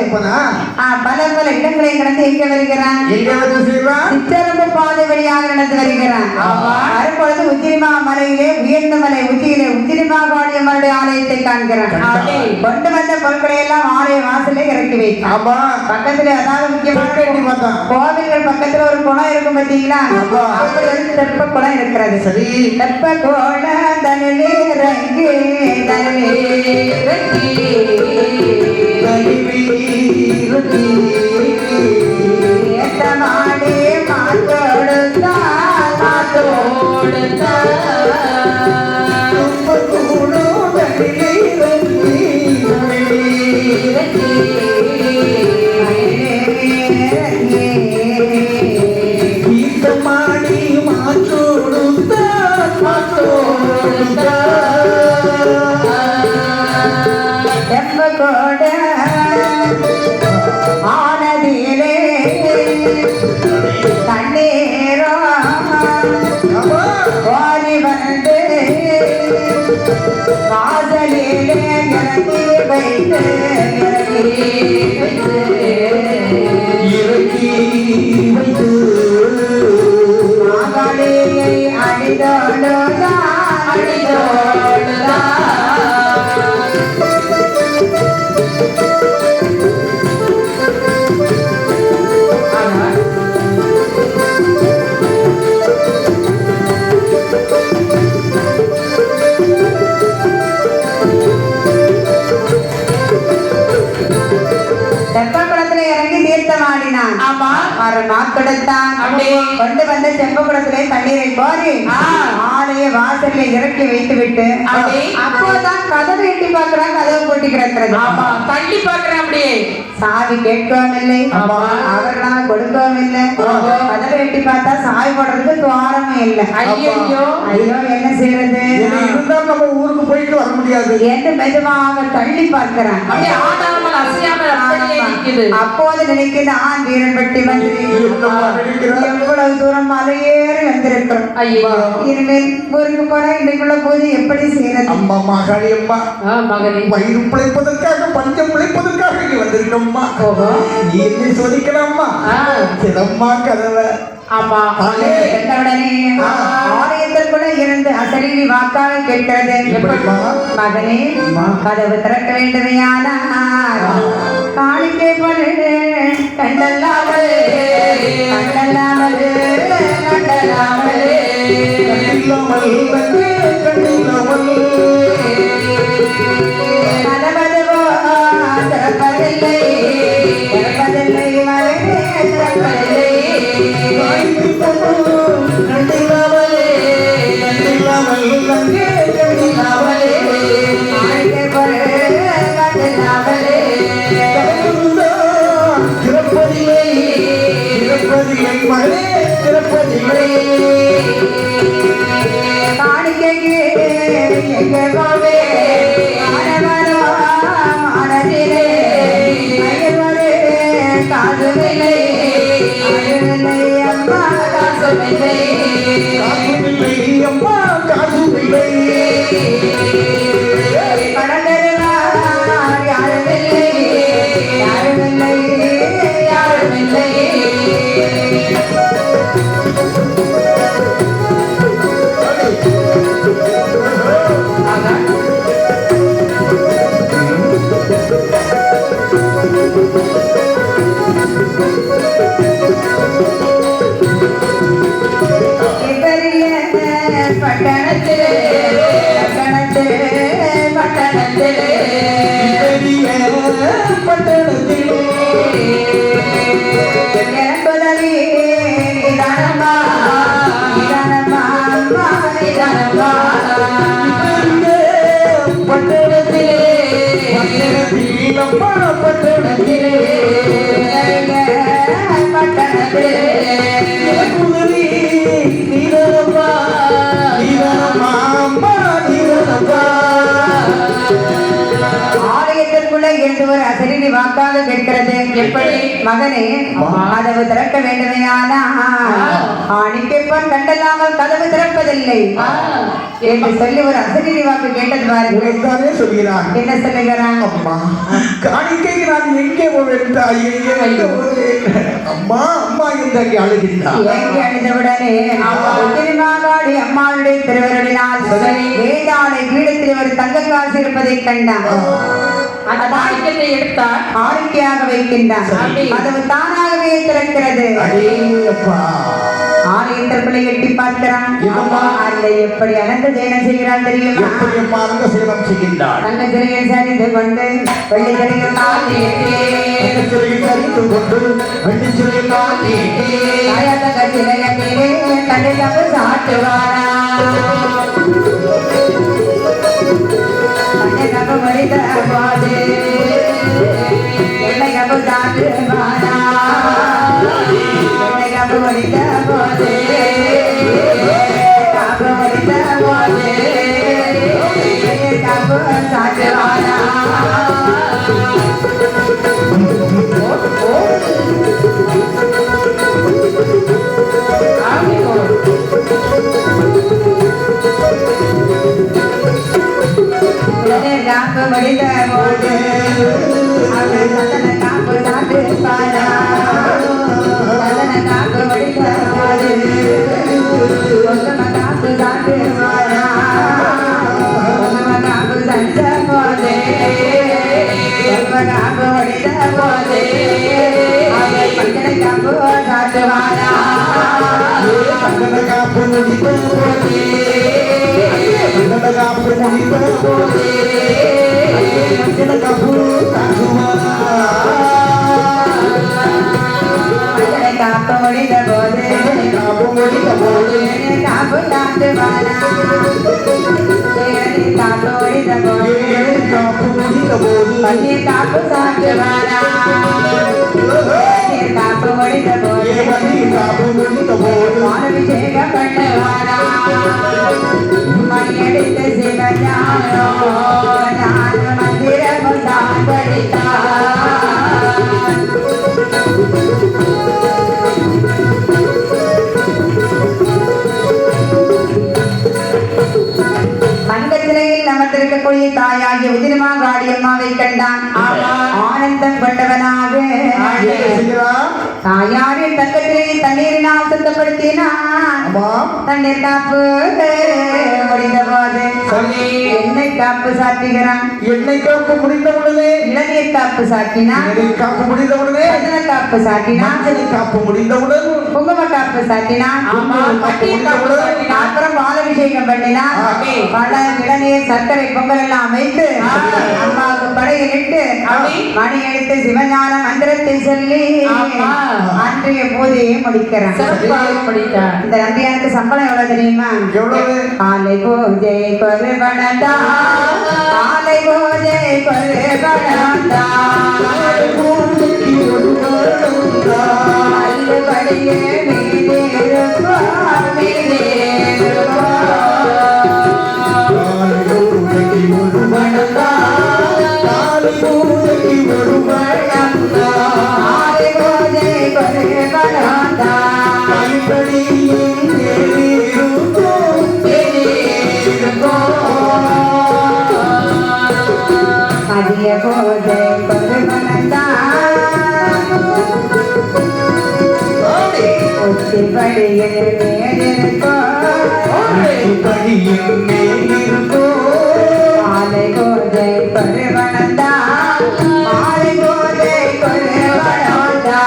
பல பல இடங்களை கடந்து எங்க வருகிறான்? எங்க வந்து செய்வான்? சிற்றரம்பு பாதை வழியாக நடந்து வருகிறான். ஆமா. வரும்பொழுது உச்சிரிமா மலையிலே உயர்ந்த மலை உச்சியிலே உச்சிரிமா காளி அம்மனுடைய ஆலயத்தை காண்கிறான். ஆமே. கொண்டு வந்த பொருட்களை எல்லாம் ஆலய வாசலே இறக்கி வைத்தான். ஆமா. பக்கத்துல அதாவது முக்கியமான தொட்டில் வந்தான். கோவில்கள் பக்கத்துல ஒரு குளம் இருக்கும் பார்த்தீங்களா? ஆமா. அப்படி வந்து தெப்ப குளம் இருக்கிறது. சரி. தெப்ப குளம் தனிலே இறங்கி தனிலே ஏத்தமாடி மாத்தோடுத்தான் மாடி தெப்பகோட ஆனதிலே தண்ணீரோ ஓடி வந்து வாசலிலே இறங்கி வைத்து மகளிரை அடிதோடுதான் தெப்பக்குளத்துல இறங்கி தீர்த்தம் ஆடினான். ஆமா. மறுநாள் கொடுத்தான். அப்படியே. கொண்டு வந்த செம்பக்குளத்திலே தண்ணீரை கோரி ஆலய வாசல்ல இறக்கி வைத்து விட்டு அப்படியே. அப்போதான் கதவை எட்டி பார்க்கிறான். கதவு போட்டி கிடக்கிறது. ஆமா, தள்ளி பாக்குறேன் அப்படியே. சாவி கேட்கவும் இல்லை, ஆமா. அவர்களால் கொடுக்கவும் இல்லை. ஓஹோ. கதவை எட்டி பார்த்தா சாவி போடுறதுக்கு துவாரமே இல்லை. ஐயோ. ஐயோ என்ன செய்யறது இருந்தாலும் நம்ம ஊருக்கு போயிட்டு வர முடியாது என்று மெதுவாக தள்ளி பார்க்கிறான். அப்படியே ஆடாமல் அசையாமல் அப்படியே நிக்குது. அப்போது நினைக்கிறது ஆண் வீரன் பட்டி வந்து என்னம்மா நினைக்கிறார்? எவ்வளவு தூரம் மலையேறி வந்திருக்கிறோம். ஐயோ. இனிமேல் ஊருக்கு போனா இன்னைக்குள்ள பூஜை எப்படி செய்யறது? அம்மா மகாளி அம்மா மகனே. வயிறு பிழைப்பதற்காக பஞ்சம் பிழைப்பதற்காக இங்க வந்திருக்கோம்மா. ஓஹோ. நீ என்ன சோதிக்கலாம்மா? சிதம்மா கதவை ஆமா. உடனே ஆலயத்திற்குள்ள இருந்து அசரீரி வாக்காக கேட்கிறது. எப்படிம்மா? மகனே கதவு திறக்க வேண்டுமையானால் காணிக்கை பண்ணு கண்டல்லாமல் கண்டல்லாமல் கண்டல்லாமல் அங்கே கண்ணில்லாமல் மதமதுவோ திறப்பதில்லை திறப்பதில்லை மகனே திறப்பதில்லை கண்ணில்லாமலே கண்ணில்லாமல் அங்கே கண்ணில்லாமலே ஆணிக்கை பொருள் கண்டில்லாமலே திறப்பதில்லை திறப்பதில்லை மகளே திறப்பதில்லை காணிக்கைக்கு எங்கே போவே மாணவனோ மாணவிலே ஐயவரே காதுமில்லை காதுமில்லை அம்மா காசுமில்லை காசுமில்லை அம்மா காசுமில்லை பணம் தருவார் யாருமில்லை யாருமில்லை யாருமில்லை பெரிய பட்டணத்திலே பட்டணத்திலே பட்டணத்திலே பெரிய பட்டணத்திலே எனக்குதவி நிதானமா நிதானமா அம்மா நிதானமா பட்டணத்திலே பட்டணத்தில் அம்மா பட்டணத்திலே பட்டணத்திலே உதவி நீரப்பா நீரப்பா அம்மா நீரப்பா ஆலயத்திற்குள்ள என்று ஒரு அசரிடி வாக்காக கேட்கிறது எப்படி மகனே கதவு திறக்க வேண்டுமையானா ஆணிக்கைப்பான் கண்டல்லாமல் கதவு திறப்பதில்லை என்று சொல்லி ஒரு அசரிடி வாக்கு கேட்டது பாருங்கள் உரைத்தானே சொல்கிறான் என்ன சொல்லுகிறான் அம்மா காணிக்கைக்கு நான் எங்கே போவேன் எங்கே வந்து அம்மா அம்மா என்று அங்கே அழுகின்றான் ஏங்கி அழுதவுடனே திருமாகாடி அம்மாளுடைய திருவருளினால் வேதாளை பீடத்தில் ஒரு தங்க காசு இருப்பதை கண்டான் அந்த மாணிக்கத்தை எடுத்தார் ஆரோக்கியாக வைக்கின்றான் கதவு தானாகவே திறக்கிறது அடேயப்பா ஆலயத்திற்குள்ளே எட்டி பார்க்கிறான் அல்ல எப்படி அனந்த ஜெயனம் செய்கிறான் தெரியுமா எப்படி அம்மா அந்த சேலம் செய்கின்றாள் தங்க சிறையில் சரிந்து கொண்டு வெள்ளி சிறையில் காத்திட்டு சிறையில் அறிந்து கொண்டு வெள்ளி சிறையில் காட்டி தங்க சிறையிலே தன்னை தப்பு சாட்டுவாரா தன்னை தப்பு மறித்த போது என்னை தப்பு சாட்டுவாரா என்னை தப்பு மறித்த போது தப்பு மறித்த போது என்னை தப்பு சாட்டுவாரா காப்பு மடித்த போது அவர் சந்தன காப்பு சாட்டு பாரா சந்தன காப்பு மடித்த போது காப்பு சாட்டு பாரா காப்பு சந்த போது காப்பு மடித்த போது அவர் சந்தன காப்பு சாட்டுவாரா சந்தன காப்பு முடித்த போது சந்தன காப்பு முடித்த போது சந்தன காப்பு காட்டுவாரா காப்பு முடித்த போது காப்பு முடித்த போது காப்பு சாட்டுவாரா காப்பு முடித்த போது காப்பு முடித்த போது பன்னீர் காப்பு சாட்டுவாரா பன்னீர் காப்பு முடித்த போது காப்பு முடித்த போது அபிஷேகம் பண்ணுவாரா மணியடித்த சிவஞானோ ஞான மந்திரமும் தான் படித்தார் தங்க சிலையில் அமர்ந்திருக்கக்கூடிய தாயாகி தாயாகிய உதிரமாகாளி அம்மாவை கண்டான். ஆனந்தம் கொண்டவனாக என்ன செய்கிறான்? தாயாரின் தங்கத்திலே தண்ணீரினால் சுத்தப்படுத்தினான். அம்மா தண்ணீர் காப்பு முடிந்த போது சரி. எண்ணெய் காப்பு சாற்றுகிறான். எண்ணெய் காப்பு முடிந்தவுடனே இளநீர் காப்பு சாற்றினான். எண்ணெய் காப்பு முடிந்தவுடனே சந்தன காப்பு சாற்றினான். மஞ்சள் காப்பு முடிந்தவுடன் குங்கும காப்பு சாற்றினான். பன்னீர் காப்பு சாற்றினான். அப்புறம் பாலாபிஷேகம் பண்ணினான். பழம் இளநீர் சர்க்கரை பொங்கல் எல்லாம் வைத்து அம்மாவுக்கு படையில் இட்டு மணி எடுத்து சிவஞான மந்திரத்தை சொல்லி அன்றைய பூஜையை முடிக்கிறான். சிறப்பாக முடித்தார். இந்த நம்பியாருக்கு சம்பளம் எவ்வளவு தெரியுமா? எவ்வளவு? காலை பூஜை கொருபணந்தா, காலை பூஜை கொருபணந்தா, அல்லுபடியே மீதேருப்பா, மீதேருப்பா. காலை பூஜை கொருபணந்தா, அதிய பூஜை கொருபணந்தா, உச்சிபடியில் மேலிருக்கோ, மாலை பூஜை கொருபணந்தா, மாலை பூஜை கொருபணந்தா,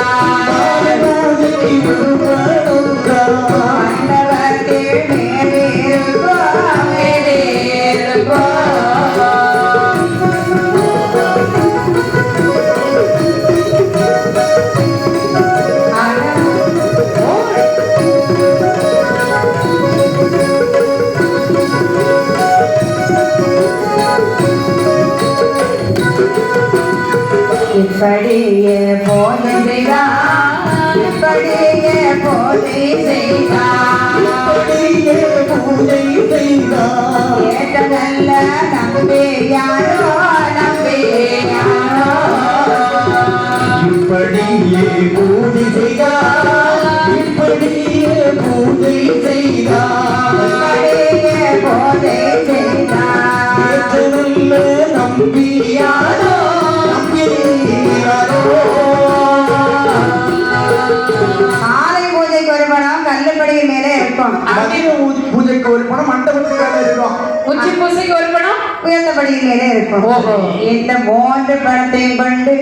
மண்டபத்தில் மேலிருக்கோ, மேலிருக்கோ. இப்படியே போதை செய்தார், இப்படியே போதை செய்தார், ஏற்றதல்ல நம்பியாரோ, நம்பியாரோ. இப்படியே பூஜை செய்தார், இப்படியே பூஜை செய்தார், இப்படியே போதை செய்தார், ஏற்றதல்ல நம்பியாரோ, நம்பியாரோ. காலை பூஜைக்கு ஒரு படம் கல்லுப்படியின் மேலே இருக்கும். மதிய பூஜைக்கு ஒரு பணம் மண்டபத்துக்கு மேல இருக்கும். உச்சி பூசைக்கு ஒரு பணம் உயர்ந்தபடியின் மேலே இருக்கும். ஓஹோ. இந்த மூன்று பணத்தையும் கொண்டு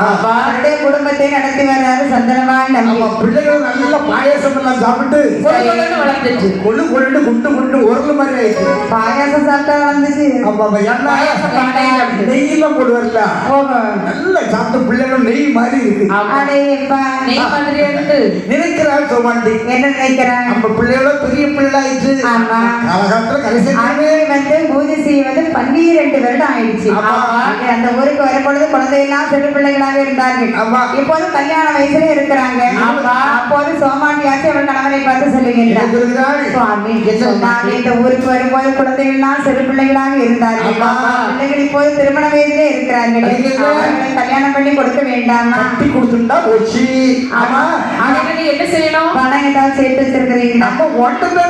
அவருடைய குடும்பத்தை நடத்தி வர்றாரு சந்தனமாய் நம்பி. நம்ம பிள்ளைகள் நல்ல பாயாசம் எல்லாம் சாப்பிட்டு கொழுக்கொழுன்னு வளர்ந்துச்சு. கொள்ளு கொண்டு குண்டு குண்டு உரல் மாதிரி ஆயிடுச்சு. பாயாசம் சாப்பிட்டா வந்துச்சு. ஆமா, எண்ணெய் பாயாசம் பானையில அப்படி. நெய்யெல்லாம் போடுவார்ல, ஓஹோ. நல்ல சாப்பிட்டு பிள்ளைகள் நெய் மாதிரி இருக்கு. அடேப்பா. நெய் மாதிரி இருந்து நினைக்கிறாள் சோமாண்டி. என்ன நினைக்கிறேன்? நம்ம பிள்ளைகளோ பெரிய பிள்ளை ஆயிடுச்சு. ஆமா. காலகாலத்துல கடைசி அது வந்து பூஜை செய்வது 12 வருடம் ஆயிடுச்சு. ஆமா. அந்த ஊருக்கு வரும்பொழுது குழந்தையெல்லாம் சிறு பிள்ளைகளாக இருந்தார்கள். ஆமா. இப்போது கல்யாண வயசுல இருக்கிறாங்க. ஆமா. அப்போது சோமாண்டியாச்சு அவள் கணவனை பார்த்து சொல்லுகின்றார், இருக்கிறாள். சுவாமி என்ன? நாங்க இந்த ஊருக்கு வரும்போது குழந்தைகள்லாம் சிறு பிள்ளைகளாக இருந்தார்கள். ஆமா. பிள்ளைகள் இப்போது திருமண வயதிலே இருக்கிறார்கள். சரிங்க. அவர்களை கல்யாணம் பண்ணி கொடுக்க வேண்டாமா? கட்டி கொடுத்துட்டா போச்சு. ஆமா, அதுக்கு நீ என்ன செய்யணும்? பணம் ஏதாவது சேர்த்து வச்சிருக்கிறீங்களா? நம்ம ஒன்றரை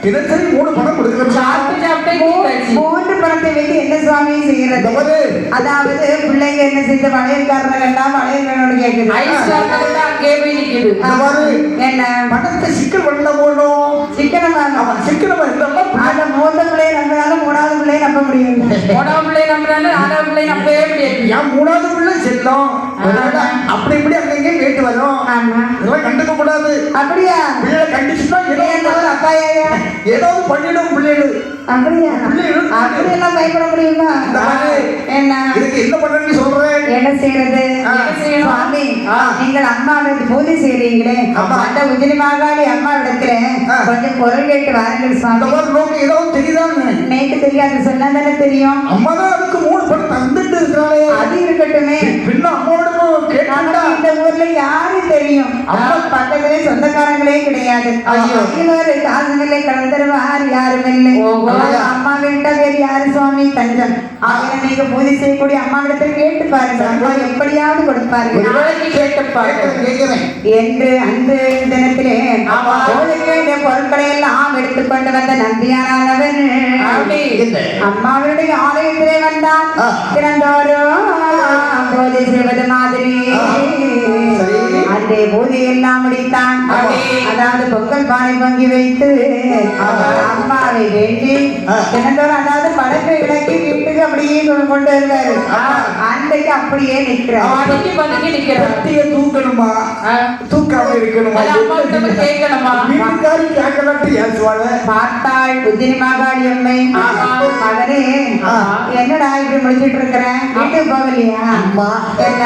தினசரி 3 பணம் கொடுக்கிறோம். சாப்பிட்டு சாப்பிட்டே கீழாச்சு. 3 பணத்தை வைத்து என்ன சுவாமி செய்யறது? தவறு. அதாவது பிள்ளைங்க என்ன செய்த வளையல்காரனை கண்டா வளையல் வேணும்னு கேக்குது. ஐஸ் வாங்குறது அங்கே போய் நிக்குது. தவறு. என்ன பணத்தை சிக்கல் பண்ண போனோம். சிக்கனமா அவன் சிக்கனமா இருந்தா அந்த மூத்த பிள்ளைய நம்பினால 3வது பிள்ளைய நம்ப முடியும். போனவ பிள்ளை நம்புறாங்க, 6வது பிள்ளை நம்பவே முடியாது. ஏன் 3வது பிள்ளை செல்லும். அதனால அப்படி இப்படி அங்கங்கே கேட்டு வரும். ஆமா. இதெல்லாம் கண்டுக்க கூடாது. அப்படியா? பிள்ளை கண்டிச்சுன்னா என்ன ஒரு அப்பாயா? ஏதாவது பண்ணிடும் பிள்ளைகள். அப்படியா? பிள்ளைகள் அப்படி எல்லாம் பயப்பட முடியுமா? இந்த மாதிரி. என்ன இதுக்கு என்ன பண்றேன்னு சொல்றேன். என்ன செய்யறது? என்ன செய்யணும்? சுவாமி, ஆ. நீங்கள் அம்மாவுக்கு பூஜை செய்றீங்களே, ஆமா. அந்த உதிரி மாகாளி அம்மா இடத்துல ஆ. கொஞ்சம் பொருள் கேட்டு வாருங்கள் இந்த சுவாமி. மாதிரி நோக்கு ஏதாவது தெரியுதான்னு. நேக்கு தெரியாது, சொன்னா தானே தெரியும். அம்மா தான் அதுக்கு 3 பணம் தந்துட்டு இருக்கிறாளே. அது இருக்கட்டுமே, பின்ன அம்மாவோட கேட்டா நமக்கு இந்த ஊர்ல யாரு தெரியும்? அம்மா பக்கத்திலே சொந்தக்காரங்களே கிடையாது. ஐயோ. ஒரு காசும் இல்லை, கலந்துருவார் யாரும் இல்லை. ஓஹோ. அம்மா வீட்டா வேறு யாரு சுவாமி தஞ்சம். ஆகிய நீங்க பூஜை செய்யக்கூடிய அம்மா இடத்துல கேட்டு பாருங்க, அம்மா எப்படியாவது கொடுப்பார்கள் ஒருவேளைக்கு கேட்டுப்பாரு கேட்கிறேன் என்று அன்று தினத்திலே பூஜைக்கு வேண்டிய பொருட்களை எல்லாம் எடுத்துக்கொண்டு வந்த நம்பியானவன் அப்படி. அம்மாவினுடைய ஆலயத்திலே வந்தான். திறந்தோறும் பூஜை செய்வது மாதிரி சரி. அந்த பூஜை எல்லாம் முடித்தான். அதாவது பொங்கல் பானை பொங்கி வைத்து அம்மாவை வேண்டி தினந்தோறும் அதாவது படத்தை விளக்கி வீட்டுக்கு அப்படியே கொண்டு வருவாரு. அன்றைக்கு அப்படியே நிற்கிறார். அன்னைக்கு பதுங்கி நிக்கிறார். கத்திய தூக்கணுமா தூக்காம இருக்கணுமா அது அம்மா கிட்ட போய் கேட்கணுமா? வீட்டுக்காரி கேட்கலாட்டு ஏசுவாங்க பார்த்தாள் உஜினி மாகாளி அம்மை. மகனே என்னடா இப்படி முடிச்சிட்டு இருக்கிறேன், வீட்டுக்கு போகலையா? அம்மா என்ன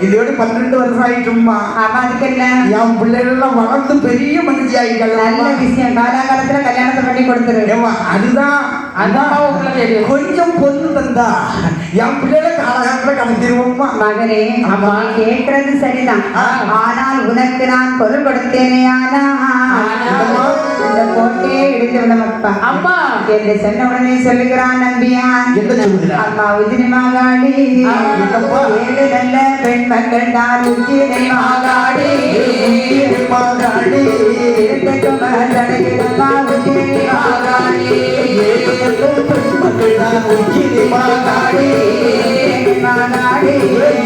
இதோட 12 வருஷம் ஆயிட்டுமா. ஆமா, அதுக்கு என்ன? என் பிள்ளைகள் வளர்ந்து பெரிய மனுஷி ஆகிகள். நல்ல விஷயம், காலாகாலத்துல கல்யாணத்தை பண்ணி கொடுத்துரு. அதுதான் அதான் உங்களுக்கு தெரியும். கொஞ்சம் பொண்ணு தந்தா என் பிள்ளைகளை காலகாலத்துல கடத்திடுவோம்மா. மகனே, அம்மா கேட்கறது சரிதான். ஆனால் உனக்கு நான் பொருள் கொடுத்தேனே, ஆனா இந்த கோட்டையே இடித்து விடமப்பா அம்மா என்று சொன்ன உடனே சொல்லுகிறான் நம்பியான். என்ன சொல்லுகிறான்? அம்மா உஜினி மாகாளி, என்னப்பா? 7 நல்ல பெண் மக்கள் தான் உஜினி மாகாளி. மாகாளி தடையிடமா உஜினி மாகாளி. மக்கள் தான் உச்சினி மாகாளி. மாகாளி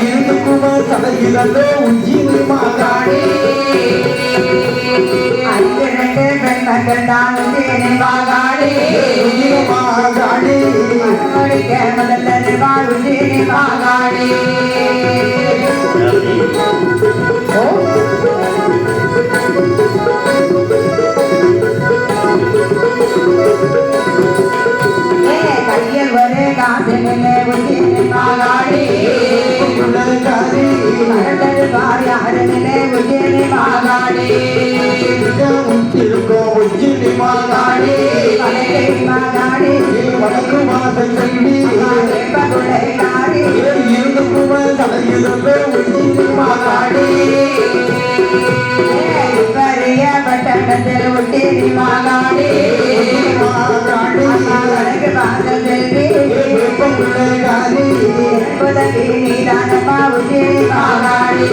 இருக்குமா தலையிலோ உச்சினி மாகாளி. 5 பெண் மக்கள் தான் உஜினி மாகாளி. மாகாளி முதல்ல உஜினி மாகாளி. கையில் ஒரு காசு நிலை உஜினி மாகாளி. யாரு நிலை உஜினி மாகாளி. உச்சினி மாகாளி. மாகாளி வடக்கு மாதம் சொல்லி பகுடைக்காரி இருக்குமா தலையிலோ உச்சினி மாகாளி. பெரிய பட்டணத்தில் உஜினி மாகாளி. மாகாளிக்கு வாசல் செல்வி உதவி நீதானமா உஜினி மாகாளி.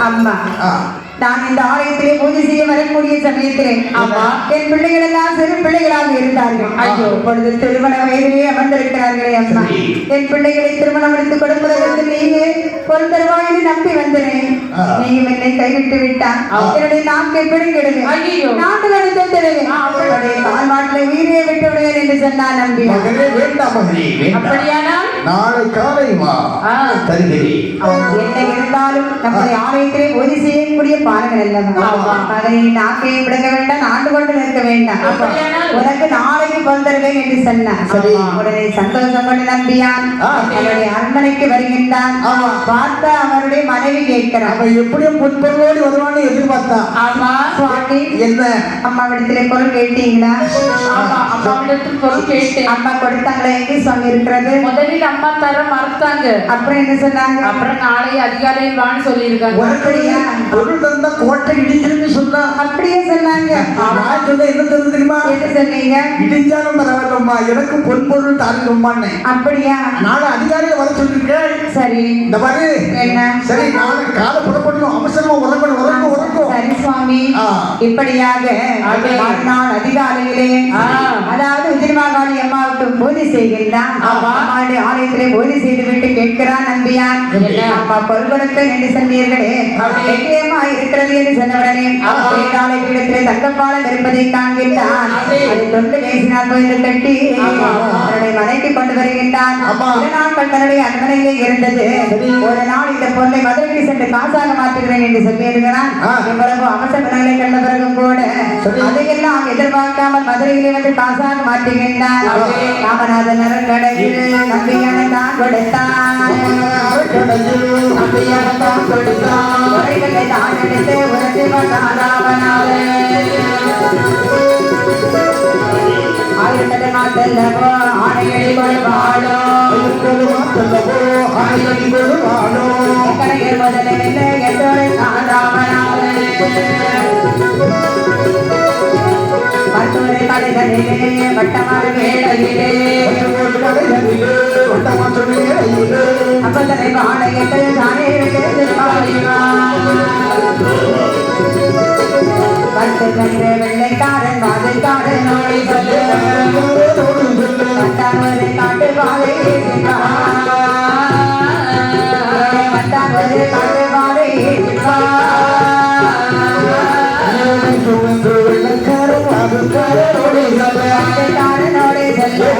அம்மா, நான் இந்த ஆலயத்திலே பூஜை செய்ய வரக்கூடிய சமயத்திலே என் பிள்ளைகள் எல்லாம் சிறு பிள்ளைகளாக இருந்தார்கள். ஐயோ, இப்பொழுது திருமண வயதிலே அமர்ந்திருக்கிறார்களே அம்மா. என் பிள்ளைகளை திருமணம் முடித்து கொடுப்பதற்கு நீங்க பொன் தருவாயின்னு நம்பி வந்தேன். நீயும் என்னை கைவிட்டு விட்டான். என்னுடைய நாட்கள் பிடிக்கிறது. நாட்டு நடத்துகிறேன். அவளுடைய கால் மாட்டில் உயிரை விட்டு விடுவேன் என்று சொன்னான் நம்பி. வேண்டாம் மகனே, அப்படியானால் நாளை காலை வா தருகிறேன். என்ன இருந்தாலும் நம்முடைய ஆலயத்திலே பூஜை செய்யக்கூடிய பாருங்கள் அல்லவா. மகனை நாக்கையை விடுங்க வேண்டாம், ஆண்டு கொண்டு நிற்க வேண்டாம். உனக்கு நாளைக்கு பொருந்தருவேன் என்று சொன்னார். உடனே சந்தோஷம் கொண்டு நம்பியான் அவருடைய அரண்மனைக்கு வருகின்றான். பார்த்தா அவருடைய மனைவி கேட்கிறார், அவன் எப்படியும் பொன்பொருளோடு வருவான்னு எதிர்பார்த்தான். ஆமா சுவாமி, என்ன அம்மாவிடத்திலே பொருள் கேட்டீங்களா? அம்மாவிடத்தில் பொருள் கேட்டேன். அம்மா கொடுத்தாங்களா? எங்கே சுவாமி இருக்கிறது? முதலில் அம்மா தர மறுத்தாங்க. அப்புறம் என்ன சொன்னாங்க? அப்புறம் நாளை அதிகாலையில் வான்னு சொல்லியிருக்காங்க. அப்படியா? பொருள் தந்தா கோட்டை இடிஞ்சிருந்து சொன்னா அப்படியே சொன்னாங்க. நான் சொன்ன என்ன தெரியுமா? என்ன சொன்னீங்க? இடிஞ்சாலும் பரவாயில்லம்மா, எனக்கு பொன்பொருள் தாருங்கம்மான்னு. அப்படியா? நாளை அதிகாரியை வர சொல்லிருக்கேன். சரி, இந்த மாதிரி என்ன? சரி, நாளை காலை புறப்படணும், அவசரமா உறங்கணும். சரி சுவாமி. இப்படியாக மறுநாள் அதிகாலையிலே அதாவது உதிரிமாகாளி அம்மாவுக்கு பூஜை செய்கின்றான். அம்மாவுடைய ஆலயத்திலே பூஜை செய்து விட்டு கேட்கிறான் நம்பியான், அம்மா பொருள் கொடுத்தேன் என்று சொன்னீர்களே, நிச்சயமா இருக்கிறது என்று சொன்னவுடனே வேதாளை பீடத்திலே தங்கப்பாலம் இருப்பதை காண்கின்றான். அதை தொண்டு பேசினால் போயிட்டு கட்டி அவருடைய மனைக்கு கொண்டு வருகின்றான். 2 நாட்கள் தன்னுடைய அரண்மனையிலே இருந்தது. ஒரு நாள் இந்த பொருளை மதுரைக்கு சென்று காசாக மாற்றுகிறேன் என்று சொல்லியிருக்கிறான். இவ்வளவு அவசர நிலைகளை கண்ட பிறகும் கூட அதையெல்லாம் எதிர்பார்க்காமல் மதுரையிலே வந்து காசாக மாற்றுகின்றான். ராமநாதன் அறக்கடையில் நம்பியான தான் கொடுத்தான். நம்பியான தான் கொடுத்தான். உரைகளை தான் எடுத்து உரத்து ராமநாதன் ஐயப்பது மாத்தல்லவோ ஆணையடி கொள்வாளோ மாத்தல்லவோ ஆணையடி கொள்வாளோ கடைகள் முதலில் எத்தோரை காணாமலாவே பத்துரை கடைகளிலே வட்டமான வேளையிலே அப்பதனை வாழையிட்டு தானே பத்து கண்டு வெள்ளைக்காரன் வாதைக்காரன் நோடி சொல்லு வந்தாவதை காட்டு வாழை வந்தாவதை காட்டு வாழை காரனோடே சொல்லு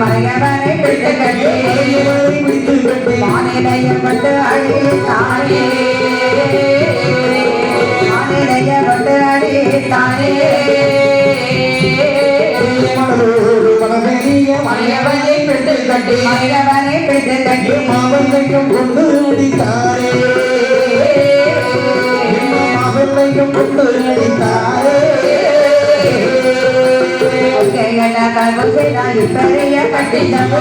மறையவனை பிடித்து கட்டி மாநிலையம் கொண்டு அழித்தானே மாநிலையம் கொண்டு அழித்தானே மறையவனை பிடித்து கட்டி மறையவனை பிடித்து கட்டி மாவல்லையும் கொண்டு அடித்தாரே மாவல்லையும் கொண்டு அடித்தாரே பெரிய கட்டி சொல்ல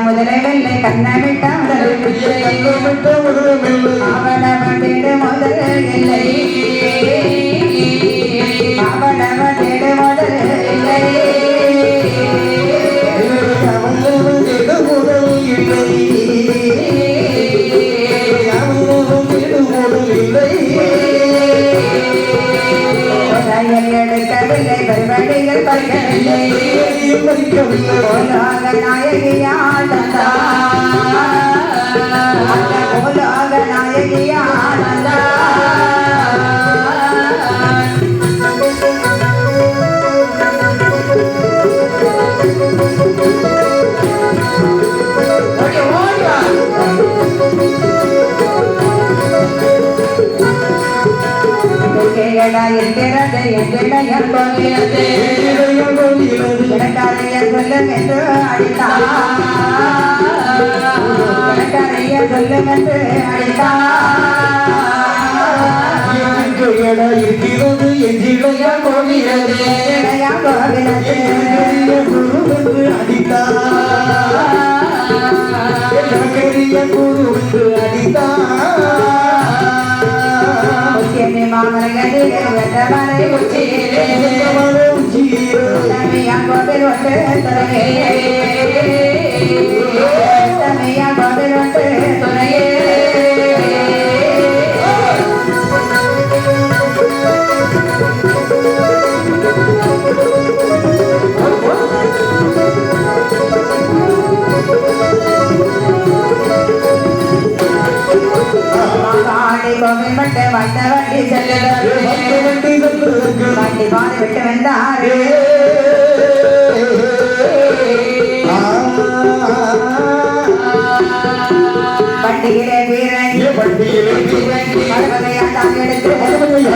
முதலை வெள்ளை கண்ணமிட்ட அவனவனிடு முதல் இல்லை அவனவனிடு முதல் இல்லை எடுக்கவில்லை பரிவடிகள் பறிக்கவில்லை நாயகியால் உலக நாயகியால் இருக்கிறது என்னிடைய கோவிலது எனக்கறைய சொல்லும் என்று அடித்தார் எனக்கறைய சொல்லும் என்று அடித்தார் இருக்கிறது என்னிடைய கோவிலது கோவிலது குரு அடித்தார் குரு அடித்தார் மாமலை உச்சியிலே கோவில் ஒன்று துறையே கோவில் ஒன்று துறையே கோவில் மட்டு வந்த வண்டி செல்லுது வண்டி பாதை விட்டு வந்தாரு வண்டியிலே வீரன் மறுவகையா தான் எடுத்து வாசலில்